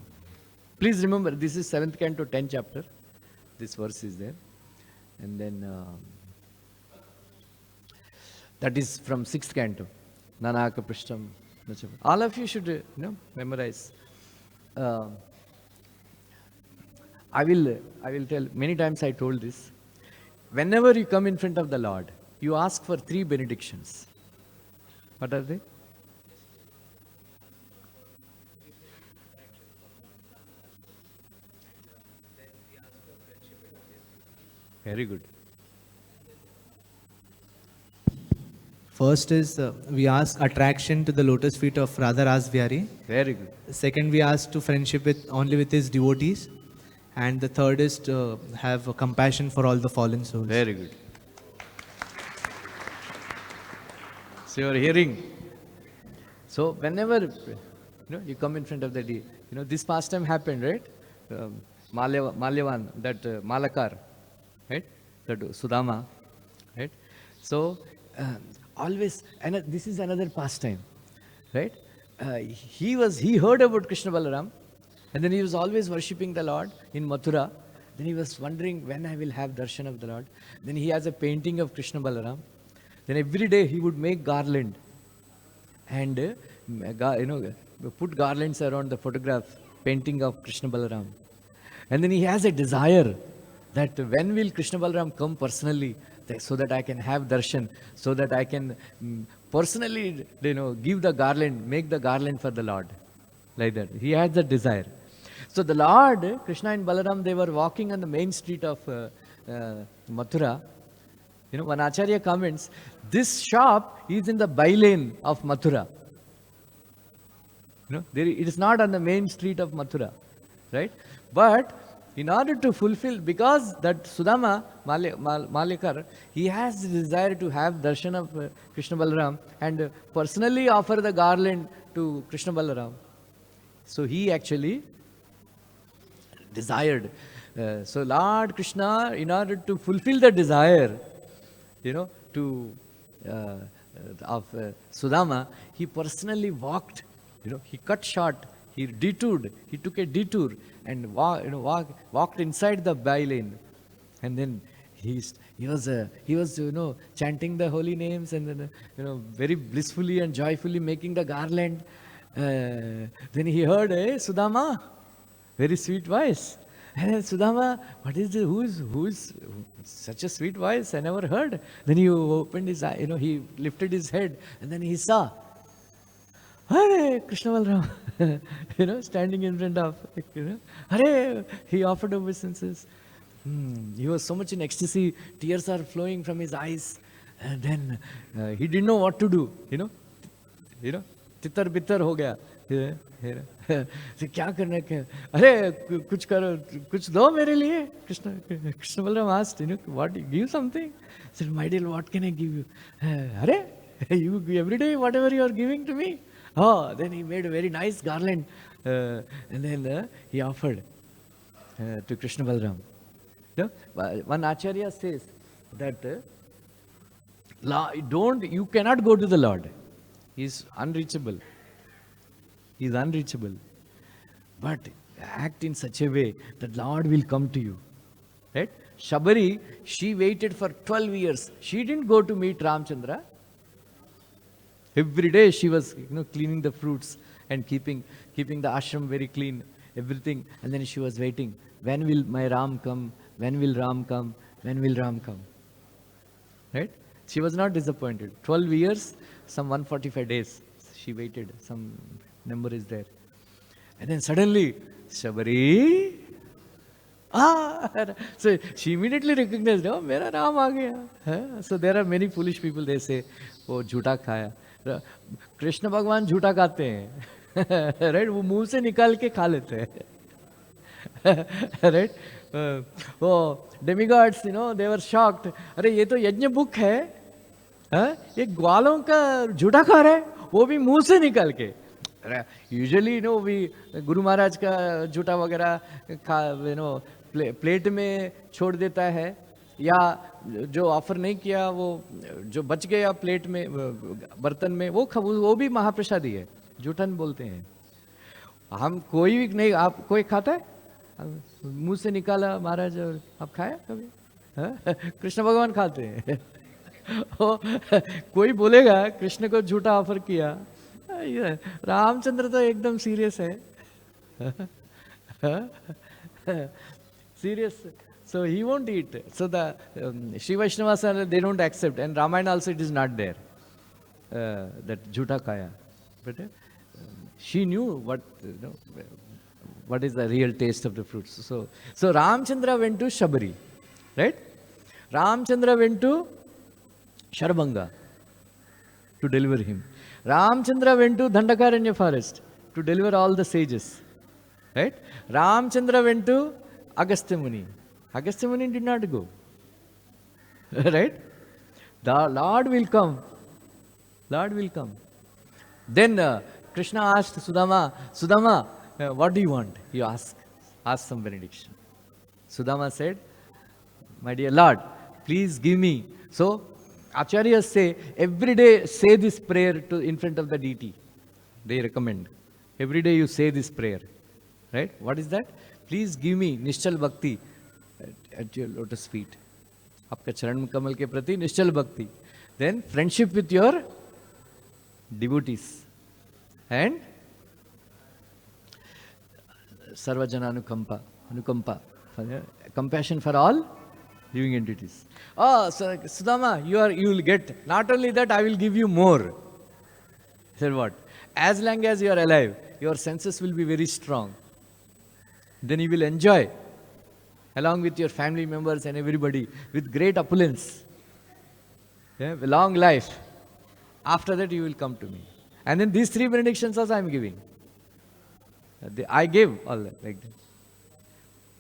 Please remember, this is 7th canto, 10th chapter. This verse is there. And then, that is from 6th canto. Nanaka Prishtam. All of you should, memorize. I will tell, many times I told this. Whenever you come in front of the Lord, you ask for 3 benedictions. What are they? Very good. First is, we ask attraction to the lotus feet of Radha-Rasbihari. Very good. Second, we ask to friendship only with his devotees. And the third is to have compassion for all the fallen souls. Very good. So you are hearing. So whenever you come in front of the deity, this past time happened, right? Malyavan, that Malakar, right? That Sudama, right? So always, and this is another pastime, right? He heard about Krishna Balaram, and then he was always worshipping the Lord in Mathura. Then he was wondering when I will have darshan of the Lord. Then he has a painting of Krishna Balaram. Then every day he would make garland and put garlands around the photograph, painting of Krishna Balaram. And then he has a desire that when will Krishna Balaram come personally, so that I can have darshan, so that I can personally, give the garland, make the garland for the Lord. Like that. He had that desire. So the Lord, Krishna and Balaram, they were walking on the main street of Mathura. One Acharya comments, this shop is in the by-lane of Mathura. It is not on the main street of Mathura, right? But in order to fulfill, because that Sudama Malikar, he has the desire to have darshan of Krishna Balaram and personally offer the garland to Krishna Balaram. So he actually desired. So Lord Krishna, in order to fulfill the desire, of Sudama, he personally walked. He cut short. He detoured. He took a detour and walked inside the by-lane, and then he was chanting the holy names and then very blissfully and joyfully making the garland. Then he heard, "Hey, Sudama," very sweet voice. "Hey, Sudama, what is this? Who is such a sweet voice? I never heard." Then he opened his eye. He lifted his head, and then he saw, "Hare, Krishna Balaram," standing in front of, "Hare." He offered obeisances. He was so much in ecstasy, tears are flowing from his eyes. And then he didn't know what to do, तितर बितर हो गया, क्या करना क्या, अरे कुछ करो, कुछ दो मेरे लिए. Krishna Balaram asked, what, give something? He said, "My dear, what can I give you?" "Hare, you every day whatever you are giving to me." Oh, then he made a very nice garland, and then he offered to Krishna Balaram. One Acharya says that you cannot go to the Lord. He is unreachable. He is unreachable. But act in such a way that Lord will come to you. Right? Shabari, she waited for 12 years. She didn't go to meet Ramchandra. Every day she was cleaning the fruits and keeping the ashram very clean, everything. And then she was waiting. When will my Ram come? When will Ram come? When will Ram come? Right? She was not disappointed. 12 years, some 145 days. She waited. Some number is there. And then suddenly, Shabari. So she immediately recognized, oh, mera Ram aa gaya. So there are many foolish people, they say, oh, jhuta khaya. Krishna Bhagwan jhuta खाते हैं. Right? वो मुंह से निकाल के खा लेते हैं. Right? Oh, demigods, they were shocked. अरे ये तो यज्ञ बुक है, ये ग्वालों का झूठा खा रहा है, वो भी मुंह से निकाल के. Usually, we गुरु महाराज का झूठा वगैरह प्लेट में छोड़ देता है, या जो ऑफर नहीं किया वो जो बच गया प्लेट में बर्तन में वो भी महाप्रसादी है. झूठन बोलते हैं. हम कोई भी नहीं, आप कोई खाता है मुंह से निकाला महाराज और आप खाया कभी? कृष्ण भगवान खाते हैं. कोई बोलेगा कृष्ण को झूठा ऑफर किया, रामचंद्र तो एकदम सीरियस है. Serious. So he won't eat. So the Sri Vaishnavas, they don't accept. And Ramayana also it is not there. That jhuta kaya. But she knew what is the real taste of the fruits. So Ramchandra went to Shabari. Right? Ramchandra went to Sharbanga to deliver him. Ramchandra went to Dandakaranya forest to deliver all the sages. Right? Ramchandra went to Agastya Muni. Agastya Muni did not go. Right? The Lord will come. Lord will come. Then Krishna asked Sudama, what do you want? He asked some benediction. Sudama said, my dear Lord, please give me. So Acharyas say, every day say this prayer in front of the deity. They recommend. Every day you say this prayer. Right? What is that? Please give me Nishchal Bhakti at your lotus feet. Aapka charan kamal ke prati Nishchal Bhakti. Then friendship with your devotees. And Sarvajana Anukampa, compassion for all living entities. Oh, so Sudama, you will get, not only that, I will give you more. He said what? As long as you are alive, your senses will be very strong. Then you will enjoy, along with your family members and everybody, with great opulence. Yeah, a long life. After that, you will come to me. And then these 3 benedictions also I am giving. I gave all that, like that.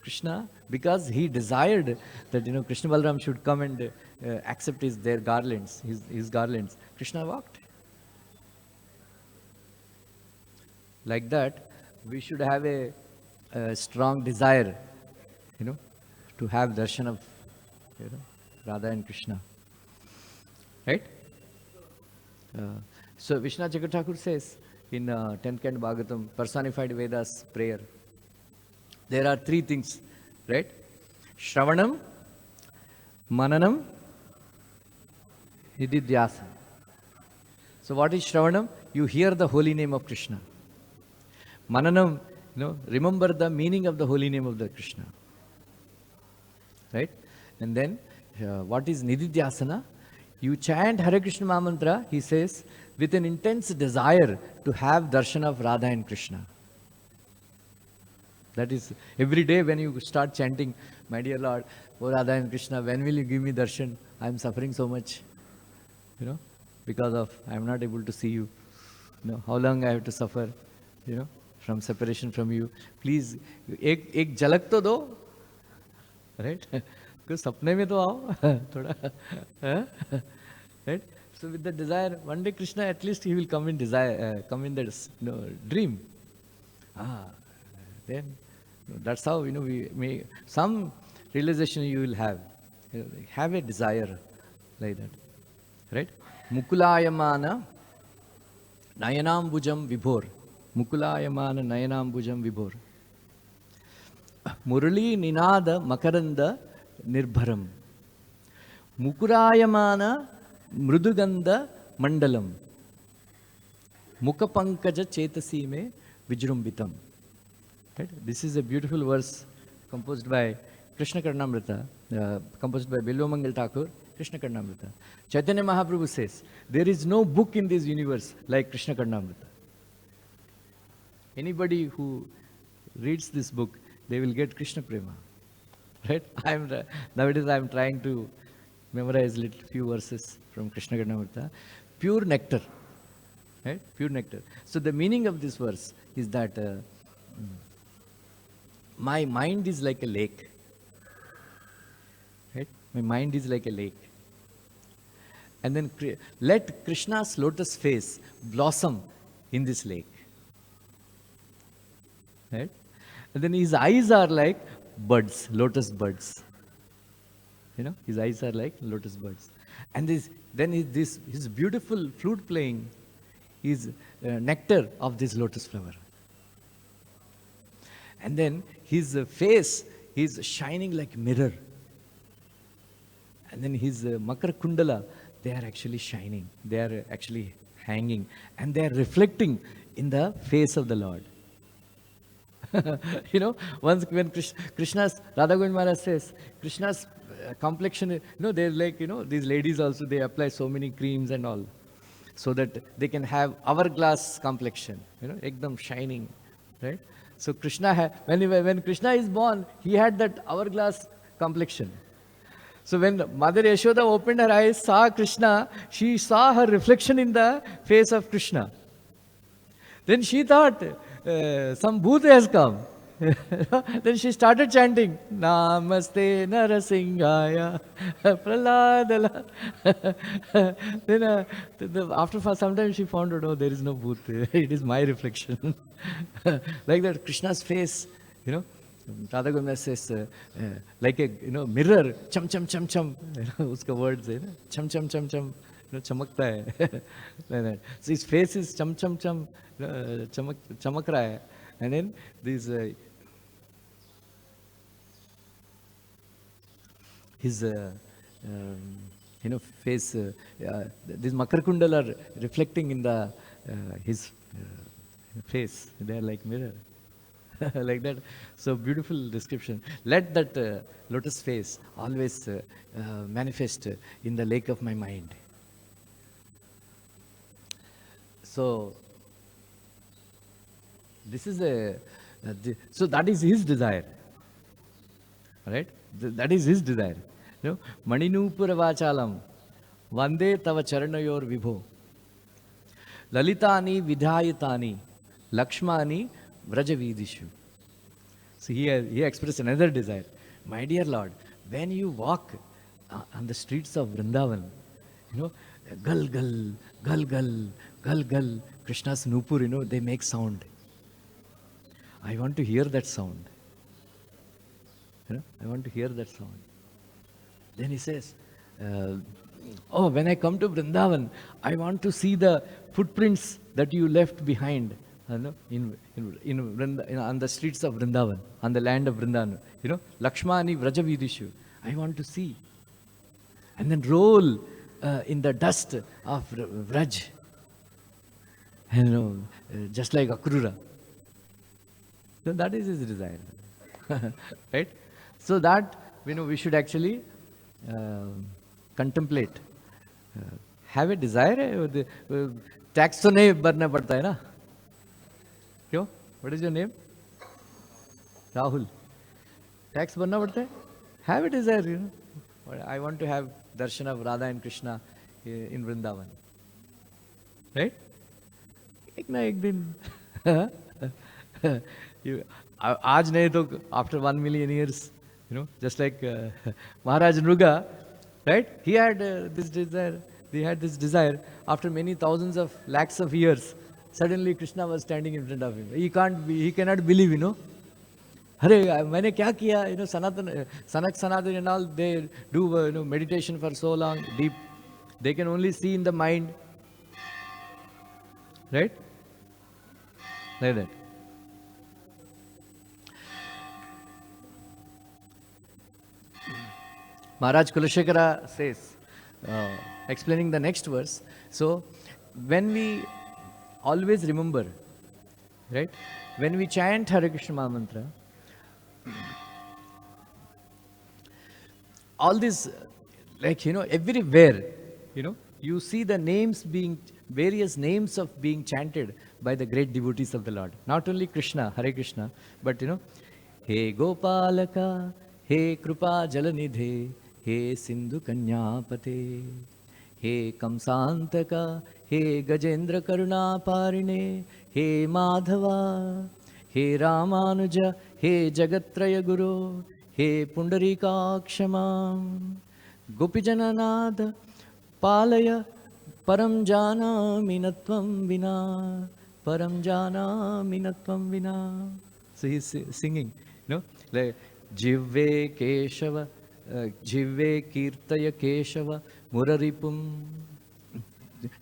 Krishna, because he desired that Krishna Balaram should come and accept their garlands, his garlands. Krishna walked. Like that, we should have a strong desire, to have darshan of Radha and Krishna. Right? So Vishnu Chakravarti Thakur says in 10th Canto Bhagavatam, personified Vedas prayer, there are 3 things, right? Shravanam, Mananam, Nididhyasana. So what is Shravanam? You hear the holy name of Krishna. Mananam, remember the meaning of the holy name of the Krishna. Right? And then what is Nididhyasana? You chant Hare Krishna Mahamantra, he says, with an intense desire to have darshan of Radha and Krishna. That is, every day when you start chanting, my dear Lord, oh Radha and Krishna, when will you give me darshan? I am suffering so much, because of, I am not able to see you. How long I have to suffer, from separation from you. Please, ek jhalak to do, right? Because sapne mein to aao, thoda, right? So with the desire, one day Krishna, at least he will come in desire, come in that dream. Then that's how we may some realization you will have. Have a desire like that, right? Mukulayamana Nayanambujam Vibhor. Mukulayamana Nayanambujam Vibhor. Murali Ninada Makaranda Nirbharam. Mukurayamana Mruduganda Mandalam. Mukapankaja Chetasime Vijrumbitam. Right? This is a beautiful verse composed by Krishna Karnamrita, composed by Bilvamangal Thakur, Krishna Karnamrita. Chaitanya Mahaprabhu says, there is no book in this universe like Krishna Karnamrita. Anybody who reads this book, they will get Krishna Prema. Right? Nowadays I am trying to memorize few verses from Krishna Karnamrita. Pure nectar. Right? Pure nectar. So the meaning of this verse is that my mind is like a lake. Right? My mind is like a lake. And then let Krishna's lotus face blossom in this lake. Right? And then his eyes are like buds, lotus buds. His eyes are like lotus buds. And his beautiful flute playing is nectar of this lotus flower. And then his face is shining like mirror. And then his Makar Kundala, they are actually shining. They are actually hanging. And they are reflecting in the face of the Lord. Once when Krishna's, Radha Govind Maharaj says, Krishna's complexion, they're like, these ladies also, they apply so many creams and all, so that they can have hourglass complexion, ekdam shining, right? So Krishna, when Krishna is born, he had that hourglass complexion. So when Mother Yashoda opened her eyes, saw Krishna, she saw her reflection in the face of Krishna. Then she thought, some bhoot has come. Then she started chanting, Namaste Narasingaya Praladala. Then after some time she found out, oh, there is no bhoot. It is my reflection. Like that, Krishna's face, Radha Govinda says, like a mirror, cham cham cham cham. Uska words, cham cham cham cham. Chamakta hai. Like that. So his face is cham cham cham, chamak raha hai. And then these his face, these Makar Kundala are reflecting in the his face. They are like mirror. Like that. So beautiful description. Let that lotus face always manifest in the lake of my mind. So this is so that is his desire, right? That is his desire. You know, Maninupura Vachalam, Vande Tava Charanayor Vibho, Lalitani Vidhayatani, Lakshmani Vrajavidishu. So he expressed another desire. My dear Lord, when you walk on the streets of Vrindavan, you know, gal gal, gal gal, gal gal, Krishna's Nupur, you know, they make sound. I want to hear that sound. You know, I want to hear that sound. Then he says, oh, when I come to Vrindavan, I want to see the footprints that you left behind, you know, on the streets of Vrindavan, on the land of Vrindavan. You know, Lakshmani Vrajavidishu. I want to see. And then roll in the dust of Vraj. You know, just like Akrura. So that is his desire. Right? So that, you know, we should actually contemplate. Have a desire. Tax to nahi bharna padta hai na? Kyo? What is your name? Rahul. Tax bharna padta hai? Have a desire, you know. I want to have darshan of Radha and Krishna in Vrindavan. Right? एक ना एक दिन आज नहीं तो after 1 million years, you know, just like Maharaj Nruga, right? He had this desire. He had this desire. After many thousands of lakhs of years, suddenly Krishna was standing in front of him. He cannot believe, you know. Hare, मैंने क्या किया? You know, Sanatan and all, they do you know, meditation for so long, deep. They can only see in the mind, right? Like that. Maharaj Kulashekara says, explaining the next verse, so when we always remember, right, when we chant Hare Krishna Maha Mantra, all this, like, you know, everywhere, you know, you see the names being, various names of being chanted by the great devotees of the Lord. Not only Krishna, Hare Krishna, but, you know, He Gopalaka, He Krupa Jalanidhe, He Sindhu Kanyapate, He Kamsantaka, He Gajendra Karuna Parine, He Madhava, He Ramanuja, He Jagatraya Guru, He Pundarika Akshamam, Gopijananada, Palaya, Param Jana Minatvam Vina, Param Jana Minatvam Vina. So he's singing, you know, like Jivve Keshava, Jivve Kirtaya Keshava, Muraripum,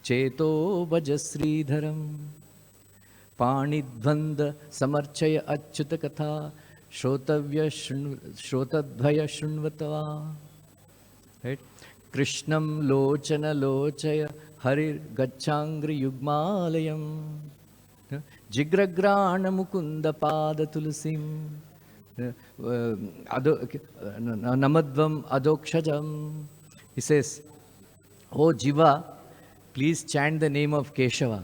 Cheto Bhajasridharam, Panidvanda Samarchaya Achyuta Katha, Shrotadvaya Shrunvatava. Right? Krishnam Lochana Lochaya Harir Gachangri Yugmalayam, Jigragrana Mukunda Pada Tulsim, Namadvam Adokshajam. He says, Oh Jiva, please chant the name of Keshava.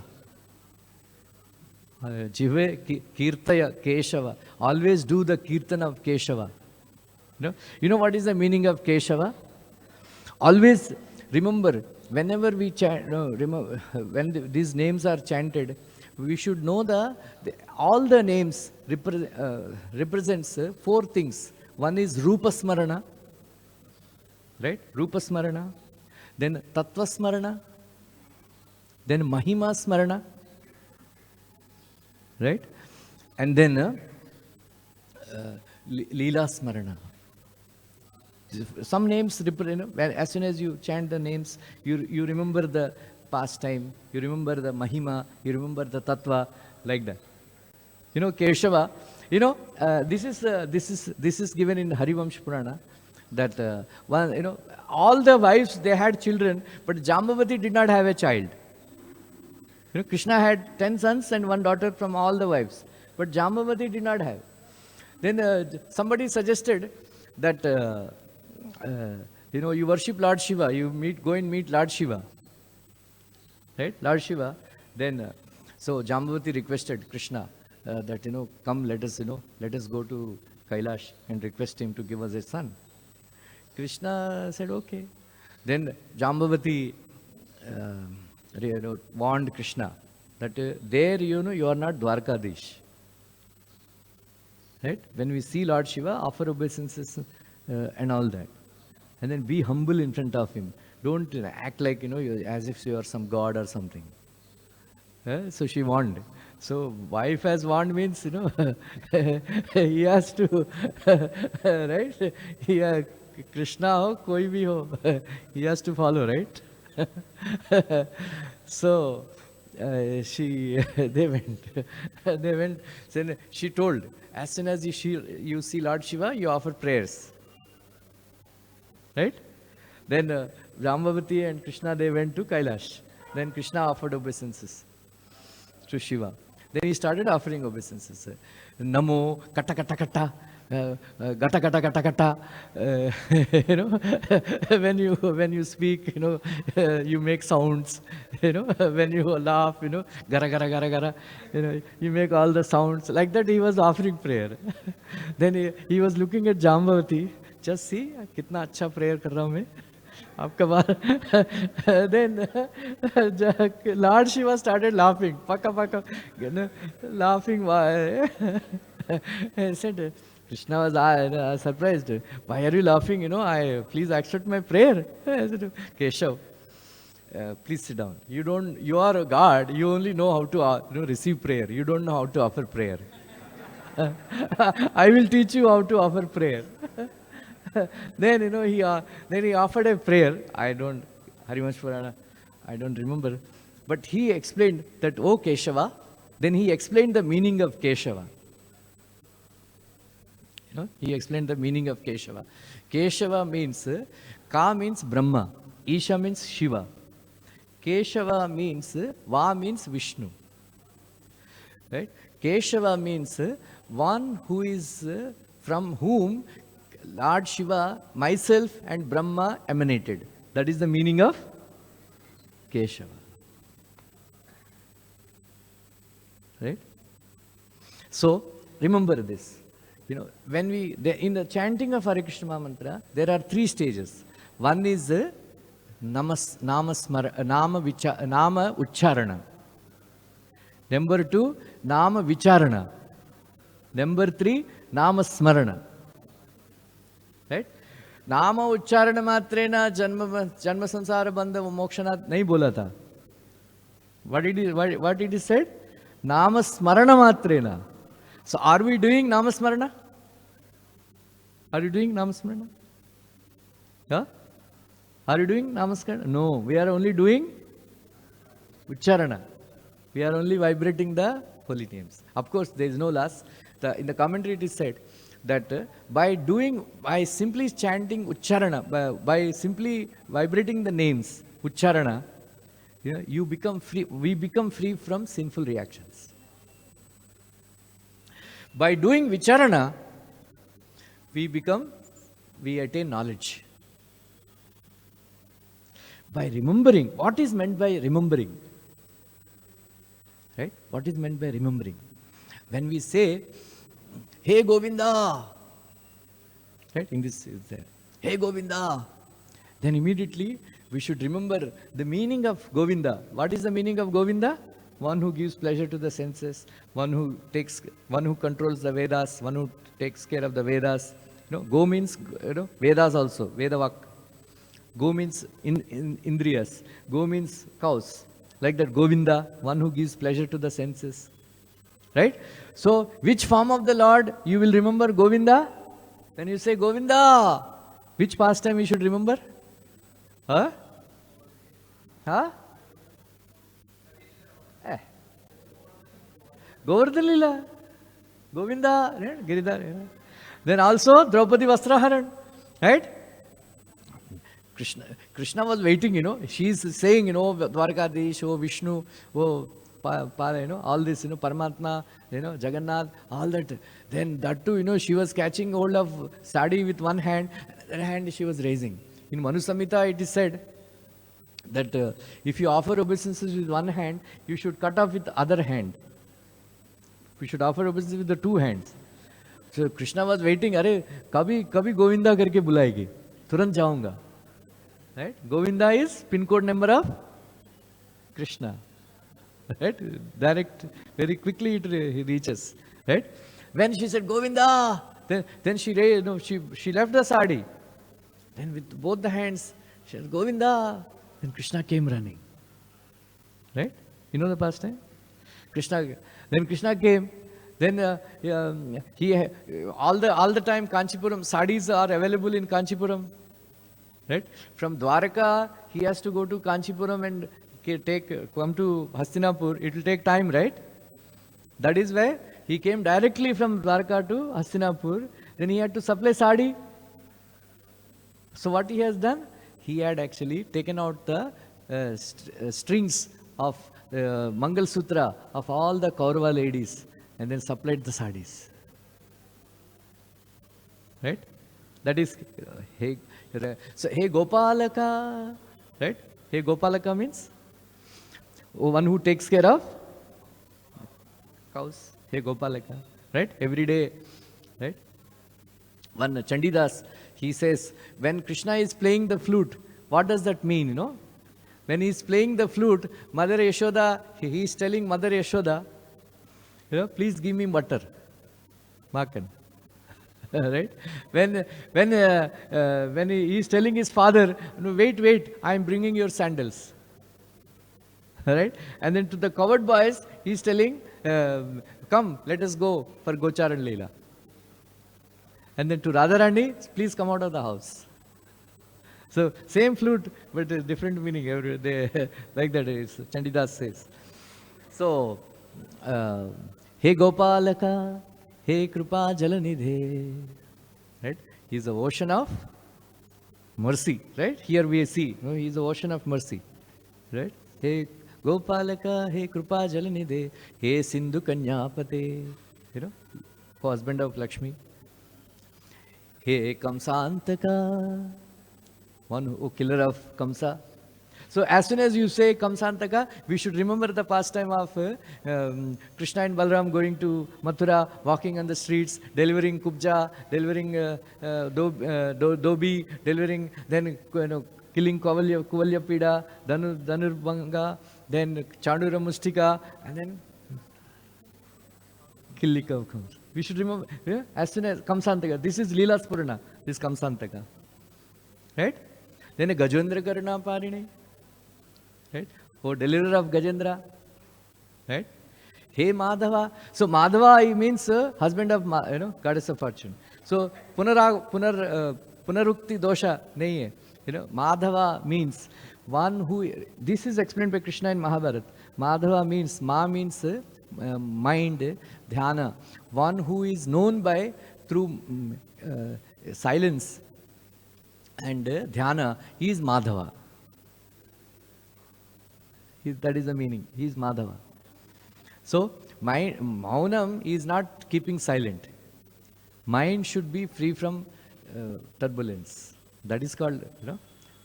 Jive Kirtaya Keshava. Always do the Kirtan of Keshava. You know what is the meaning of Keshava? Always remember, whenever we chant, when these names are chanted, we should know all the names represents 4 things. One is Rupa Smarana, right? Rupa Smarana. Then Tattva Smarana. Then Mahima Smarana, right? And then Leela Smarana. Some names, as soon as you chant the names, you remember the pastime, you remember the Mahima, you remember the Tattva, like that. You know, Keshava, you know, this is given in Harivamsh Purana, that one, you know, all the wives, they had children, but Jambavati did not have a child. You know, Krishna had 10 sons and 1 daughter from all the wives. But Jambavati did not have. Then somebody suggested that, you worship Lord Shiva, go and meet Lord Shiva. Right? Lord Shiva. Then, so Jambavati requested Krishna that, come, let us go to Kailash and request him to give us a son. Krishna said, okay. Then Jambavati warned Krishna that there, you are not Dwarkadish. Right? When we see Lord Shiva, offer obeisances and all that. And then be humble in front of him. Don't act like, as if you are some god or something. So she warned. So wife has warned means, he has to, right? Krishna ho, koi bhi ho, he has to follow, right? So they went. Then she told, as soon as you see Lord Shiva, you offer prayers. Right? Then Jambavati and Krishna, they went to Kailash. Then Krishna offered obeisances to Shiva. Then he started offering obeisances. Namo, kata kata kata, gata gata gata gata. When you speak, you make sounds. When you laugh, gara gara gara gara. You make all the sounds. Like that, he was offering prayer. Then he was looking at Jambavati. Just see, कितना अच्छा prayer कर रहा हूँ मैं. आपका बार. Then Lord Shiva started laughing. Paka paka, laughing. Why? He said, Krishna was surprised. Why are you laughing? Please accept my prayer. I said, Keshav, please sit down. You are a god. You only know how to receive prayer. You don't know how to offer prayer. I will teach you how to offer prayer. Then he offered a prayer. I don't remember, but he explained that, oh Keshava. Then he explained the meaning of Keshava. He explained the meaning of Keshava. Keshava means, Ka means Brahma, Isha means Shiva. Keshava means, Va means Vishnu. Right? Keshava means one who is from whom Lord Shiva, myself and Brahma emanated. That is the meaning of Keshava. Right? So, remember this. When in the chanting of Hare Krishna mantra, there are 3 stages. One is Nama Ucharana. Number 2, Nama Vicharana. Number 3, Nama Smarana. Right? Nama Ucharana matrena janma sansara bandha mokshana nahi bola tha. What did he said? Nama Smarana matrena. So are we doing Nama Smarana? Are you doing Nama Smarana? Yeah? Are you doing Nama Smarana? No, we are only doing Ucharana. We are only vibrating the holy names. Of course, there is no loss. In the commentary it is said that by simply chanting Ucharana, by simply vibrating the names Ucharana, you become free. We become free from sinful reactions. By doing Vicharana, we attain knowledge. By remembering, what is meant by remembering? Right? What is meant by remembering? When we say, Hey Govinda, right? English is there. Hey Govinda. Then immediately we should remember the meaning of Govinda. What is the meaning of Govinda? One who gives pleasure to the senses, one who controls the Vedas, one who takes care of the Vedas. Go means Vedas also, Vedavak. Go means Indriyas. Go means cows. Like that Govinda, one who gives pleasure to the senses. Right? So, which form of the Lord you will remember Govinda? When you say Govinda, which pastime you should remember? Huh? Govardhan Lila. Govinda. Right? Giridhar. Then also Draupadi Vastraharan. Right? Krishna was waiting, she is saying, Dwarkadish, oh Vishnu, oh all this, Paramatma, Jagannath, all that. Then that too, she was catching hold of sadi with one hand, other hand she was raising. In Manu Samhita it is said that if you offer obeisances with one hand, you should cut off with the other hand. We should offer obeisances with the two hands. So Krishna was waiting, अरे कभी गोविंदा करके बुलाएगी, तुरंत जाऊंगा. Right? Govinda is pin code number of Krishna. Right? Direct, very quickly it reaches. Right? When she said Govinda, then she left the sari. Then with both the hands, she said Govinda. Then Krishna came running. Right? You know the pastime? Then Krishna came. Then he all the time Kanchipuram sarees are available in Kanchipuram. Right? From Dwaraka he has to go to Kanchipuram and come to Hastinapur. It will take time, right? That is why he came directly from Dwaraka to Hastinapur. Then he had to supply sari. So what he has done? He had actually taken out the strings of Mangal Sutra of all the Kaurava ladies and then supplied the sarees. Right? That is, so Hey Gopalaka, right? Hey Gopalaka means one who takes care of cows. Hey Gopalaka, right? Every day, right? One Chandidas, he says, when Krishna is playing the flute, what does that mean, When he is playing the flute, Mother Yashoda, he is telling Mother Yashoda, please give me butter, Makan. Right? When he is telling his father, wait, I am bringing your sandals. Right? And then to the coward boys, he is telling, come, let us go for Gocharan Leela. And then to Radharani, please come out of the house. So same flute, but different meaning every day. Like that is Chandidas says. So, Hey Gopalaka, Hey Kripa Jalanidhe. Right? He is the ocean of mercy. Right? Here we see, he is the ocean of mercy. Right? Hey Gopalaka, Hey Kripa Jalanidhe, Hey Sindhu Kanyapate. Husband of Lakshmi. Hey Kamsantaka, one who killer of Kamsa. So as soon as you say Kamsantaka, we should remember the pastime of Krishna and Balaram going to Mathura, walking on the streets, delivering kubja, delivering dobi, delivering, then killing Kuvalya Pida, Dhanurbanga, then Chandura Mustika, and then Killika comes. We should remember, as soon as Kamsantaka, this is Leela Spurana, this Kamsantaka. Right? Then a Gajendra Karuna Parine. Right? Oh, deliverer of Gajendra. Right? Hey Madhava. So Madhava means husband of, goddess of fortune. So punarukti dosha nahi hai. Madhava means one who, this is explained by Krishna in Mahabharata. Madhava means, means mind, dhyana. One who is known by through silence and dhyana, he is Madhava. That is the meaning. He is Madhava. So, Maunam is not keeping silent. Mind should be free from turbulence. That is called,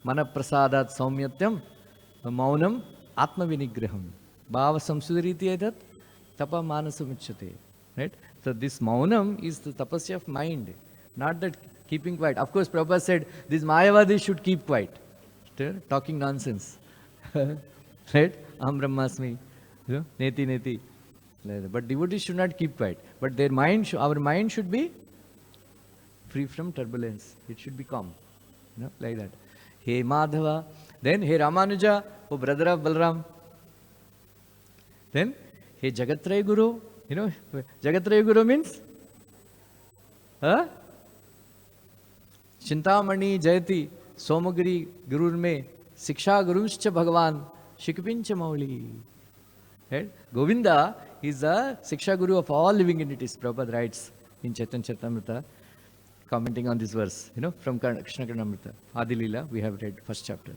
Mana Prasadat Saumyatyam, Maunam Atma Vinigraham. Bhava Samsudariti Edat, Tapa Manasumichyate. Right? So, this Maunam is the tapasya of mind, not that keeping quiet. Of course, Prabhupada said, these Mayavadis should keep quiet. Talking nonsense. Right? Aham Brahmasmi. Neti, neti. But devotees should not keep quiet. But their mind, our mind should be free from turbulence. It should be calm. Like that. Hey Madhava. Then Hey Ramanuja, oh brother of Balaram. Then Hey Jagatraya Guru. Jagatraya Guru means? Chintamani Jayati Somagiri Gurur me Siksha Guruscha Bhagavan Shikipincha Mauli. Right? Govinda is the Siksha Guru of all living entities. Prabhupada writes in Chaitanya Charitamrita, commenting on this verse, from Krishna Karnamrita. Adi Leela, we have read first chapter.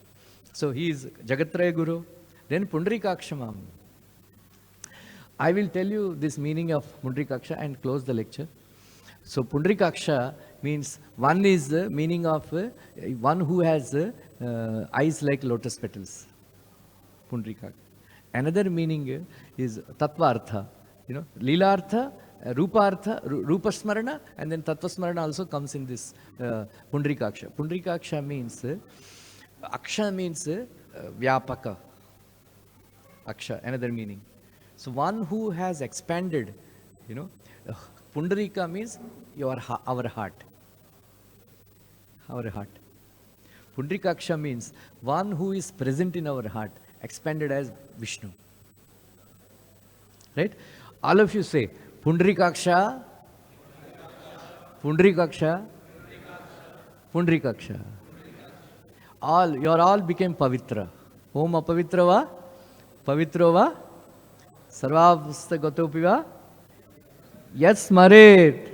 So he is Jagatraya Guru. Then Pundarikakshamam. I will tell you this meaning of Pundrikaksha and close the lecture. So Pundrikaksha means one is the meaning of one who has eyes like lotus petals. Pundrikaksha. Another meaning is Tattva-artha. Lila-artha, Rupa-artha, Rupa-smarana, and then Tattva-smarana also comes in this Pundrikaksha. Pundrikaksha means, Aksha means Vyapaka. Aksha, another meaning. So one who has expanded, Pundarika means our heart. Our heart. Pundrikaksha means one who is present in our heart, expanded as Vishnu. Right? All of you say, Pundrikaksha, Pundrikaksha, Pundrikaksha. You all became Pavitra. Om apavitra va, Pavitro va, Sarvavasta gatopi va, Yat smaret.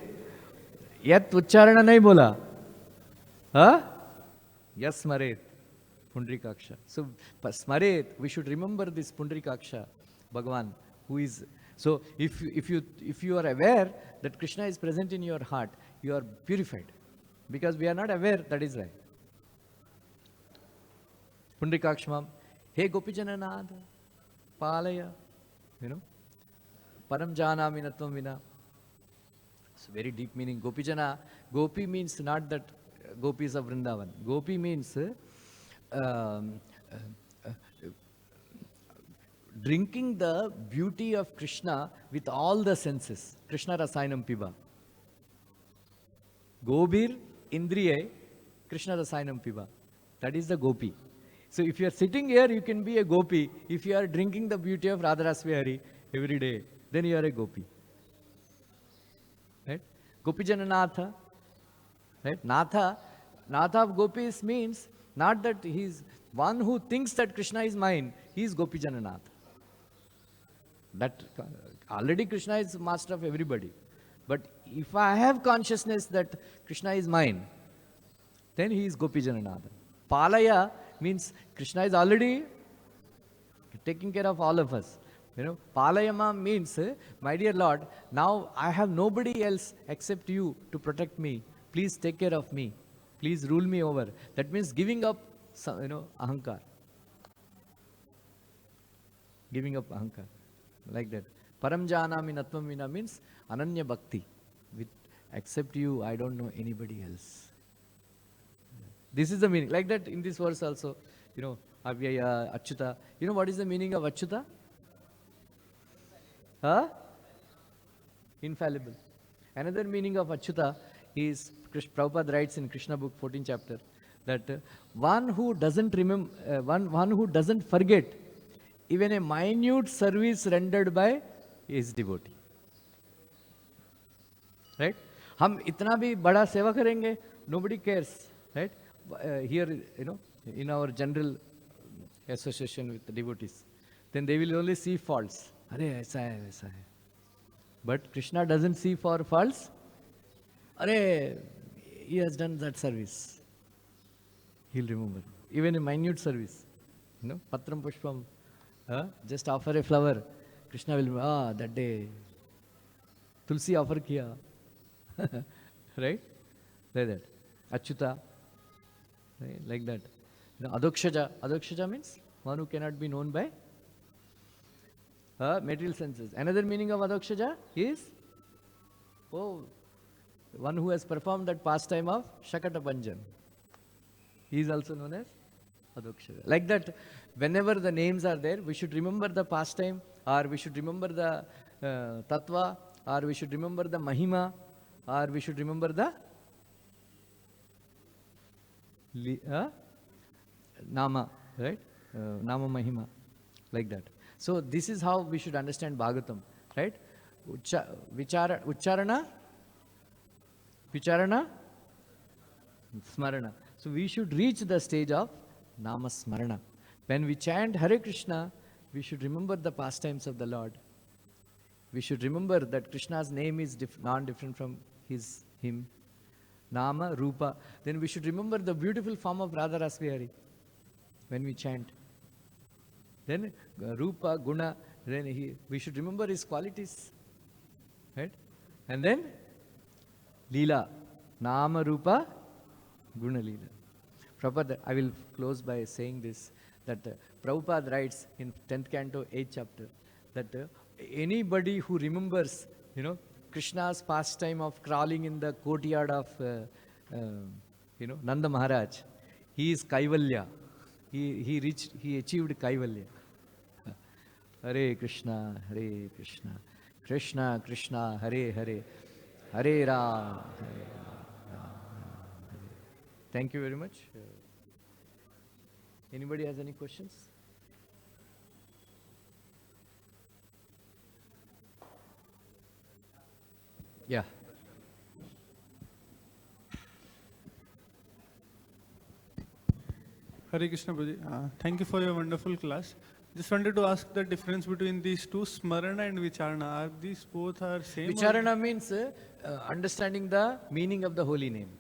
Yat ucharana nahi bola. Yat smaret. Pundrikaksha. So, smaret, we should remember this Pundrikaksha, Bhagavan, who is. So, if you are aware that Krishna is present in your heart, you are purified. Because we are not aware, that is why. Pundrikakshmam, He Gopijananad, Palaya, Param Janami Natvam Vina. It's a very deep meaning. Gopijana, Gopi means not that gopis of Vrindavan. Gopi means drinking the beauty of Krishna with all the senses. Krishna Rasayanam Piba. Gobir Indriye, Krishna Rasayanam Piba. That is the Gopi. So if you are sitting here, you can be a Gopi. If you are drinking the beauty of Radharasbihari every day, then you are a Gopi. Right? Gopijananatha. Right? Natha of Gopis means not that he is one who thinks that Krishna is mine, he is Gopijananatha. That already Krishna is master of everybody. But if I have consciousness that Krishna is mine, then he is Gopijananatha. Palaya means Krishna is already taking care of all of us. Palayama means, my dear Lord, now I have nobody else except you to protect me. Please take care of me. Please rule me over. That means giving up, ahankar. Giving up ahankar. Like that. Param janami natvam vina means ananya bhakti. Except you, I don't know anybody else. This is the meaning. Like that in this verse also, Avyaya, Achyuta. You know what is the meaning of Achyuta? Infallible. Another meaning of Achyuta is, Prabhupada writes in Krishna book, 14th chapter, that one who doesn't remember, one who doesn't forget even a minute service rendered by his devotee. Right? हम इतना भी बड़ा सेवा करेंगे, nobody cares. Right? Here, in our general association with the devotees, then they will only see faults. Arey, aisa hai, waisa hai. But Krishna doesn't see for faults. Arey, he has done that service. He'll remember. Even a minute service. Patram Pushpam. Just offer a flower. Krishna will remember, that day. Tulsi offer kiya. Right? Like that. Achyuta. Right? Like that. Adokshaja. Adokshaja means one who cannot be known by material senses. Another meaning of Adokshaja is one who has performed that pastime of Shakata Panjan. He is also known as Adokshaja. Like that, whenever the names are there, we should remember the pastime, or we should remember the Tattva, or we should remember the Mahima, or we should remember the Nama, right? Nama Mahima, like that. So this is how we should understand Bhagavatam, right? Ucharana, Smarana. So we should reach the stage of Nama Smarana. When we chant Hare Krishna, we should remember the pastimes of the Lord. We should remember that Krishna's name is non-different from him. Nama, Rupa. Then we should remember the beautiful form of Radharasbihari when we chant. Then Rupa, Guna, Then we should remember his qualities. Right? And then Leela. Namarupa Guna Leela. Prabhupada, I will close by saying this, that Prabhupada writes in 10th canto, 8th chapter, that anybody who remembers, Krishna's pastime of crawling in the courtyard of, Nanda Maharaj, he is Kaivalya. He achieved Kaivalya. Hare Krishna, Krishna Krishna, Hare Hare, Hare Rama, Hare Rama. Thank you very much. Anybody has any questions? Yeah. Hare Krishna Prabhuji. Thank you for your wonderful class. Just wanted to ask the difference between these two, Smarana and Vicharana. Are these both are same? Vicharana means understanding the meaning of the holy name.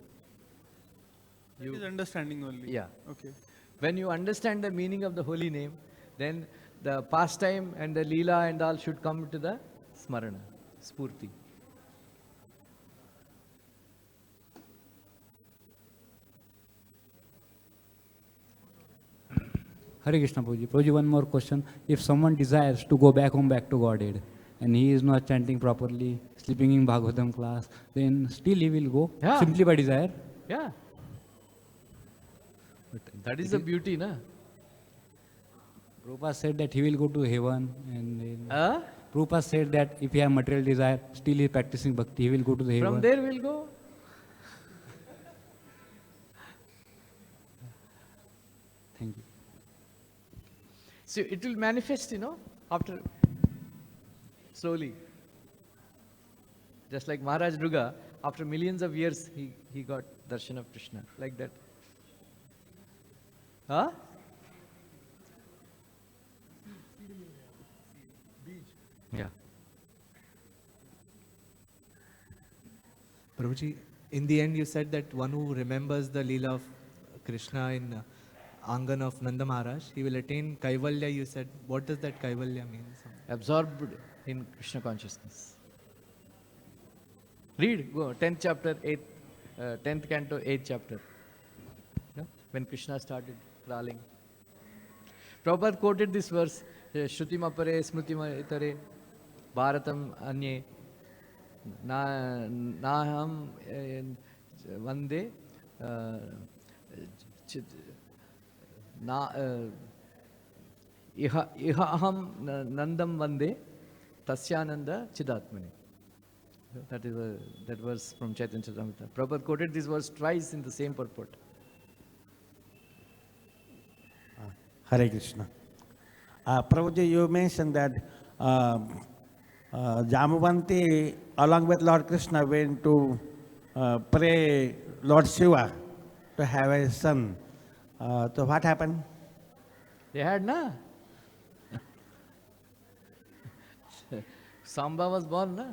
That is understanding only. Yeah. Okay. When you understand the meaning of the holy name, then the pastime and the leela and all should come to the smarana, spurti. Hare Krishna Prabhuji. Prabhuji, one more question. If someone desires to go back home, back to Godhead, and he is not chanting properly, sleeping in Bhagavatam class, then still he will go simply by desire? Yeah. But that is the beauty, na? Prabhupada said that he will go to heaven, and then Prabhupada said that if he has material desire, still he is practicing bhakti, he will go to the heaven. From there we'll go. Thank you. So it will manifest, after slowly. Just like Maharaj Druga, after millions of years, he got darshan of Krishna, like that. Huh? Yeah. Prabhuji, in the end you said that one who remembers the Leela of Krishna in Angan of Nanda Maharaj, he will attain Kaivalya, you said. What does that Kaivalya mean? Absorbed in Krishna consciousness. Read, go, 10th chapter, 10th canto, 8th chapter. When Krishna started crawling. Prabhupada quoted this verse, Shrutima pare, Smritima itare, Bharatam anye, Naham vande, Iha aham nandam vande, Tasyananda chidatmane. That is that verse from Chaitanya Charitamrita. Prabhupada quoted this verse twice in the same purport. Hare Krishna. Prabhuji, you mentioned that Jambanti, along with Lord Krishna, went to pray Lord Shiva to have a son. So what happened? They had, na? Samba was born, na?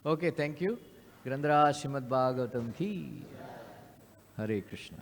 Okay, thank you. Grandhara Srimad Bhagavatam ki. Hare Krishna.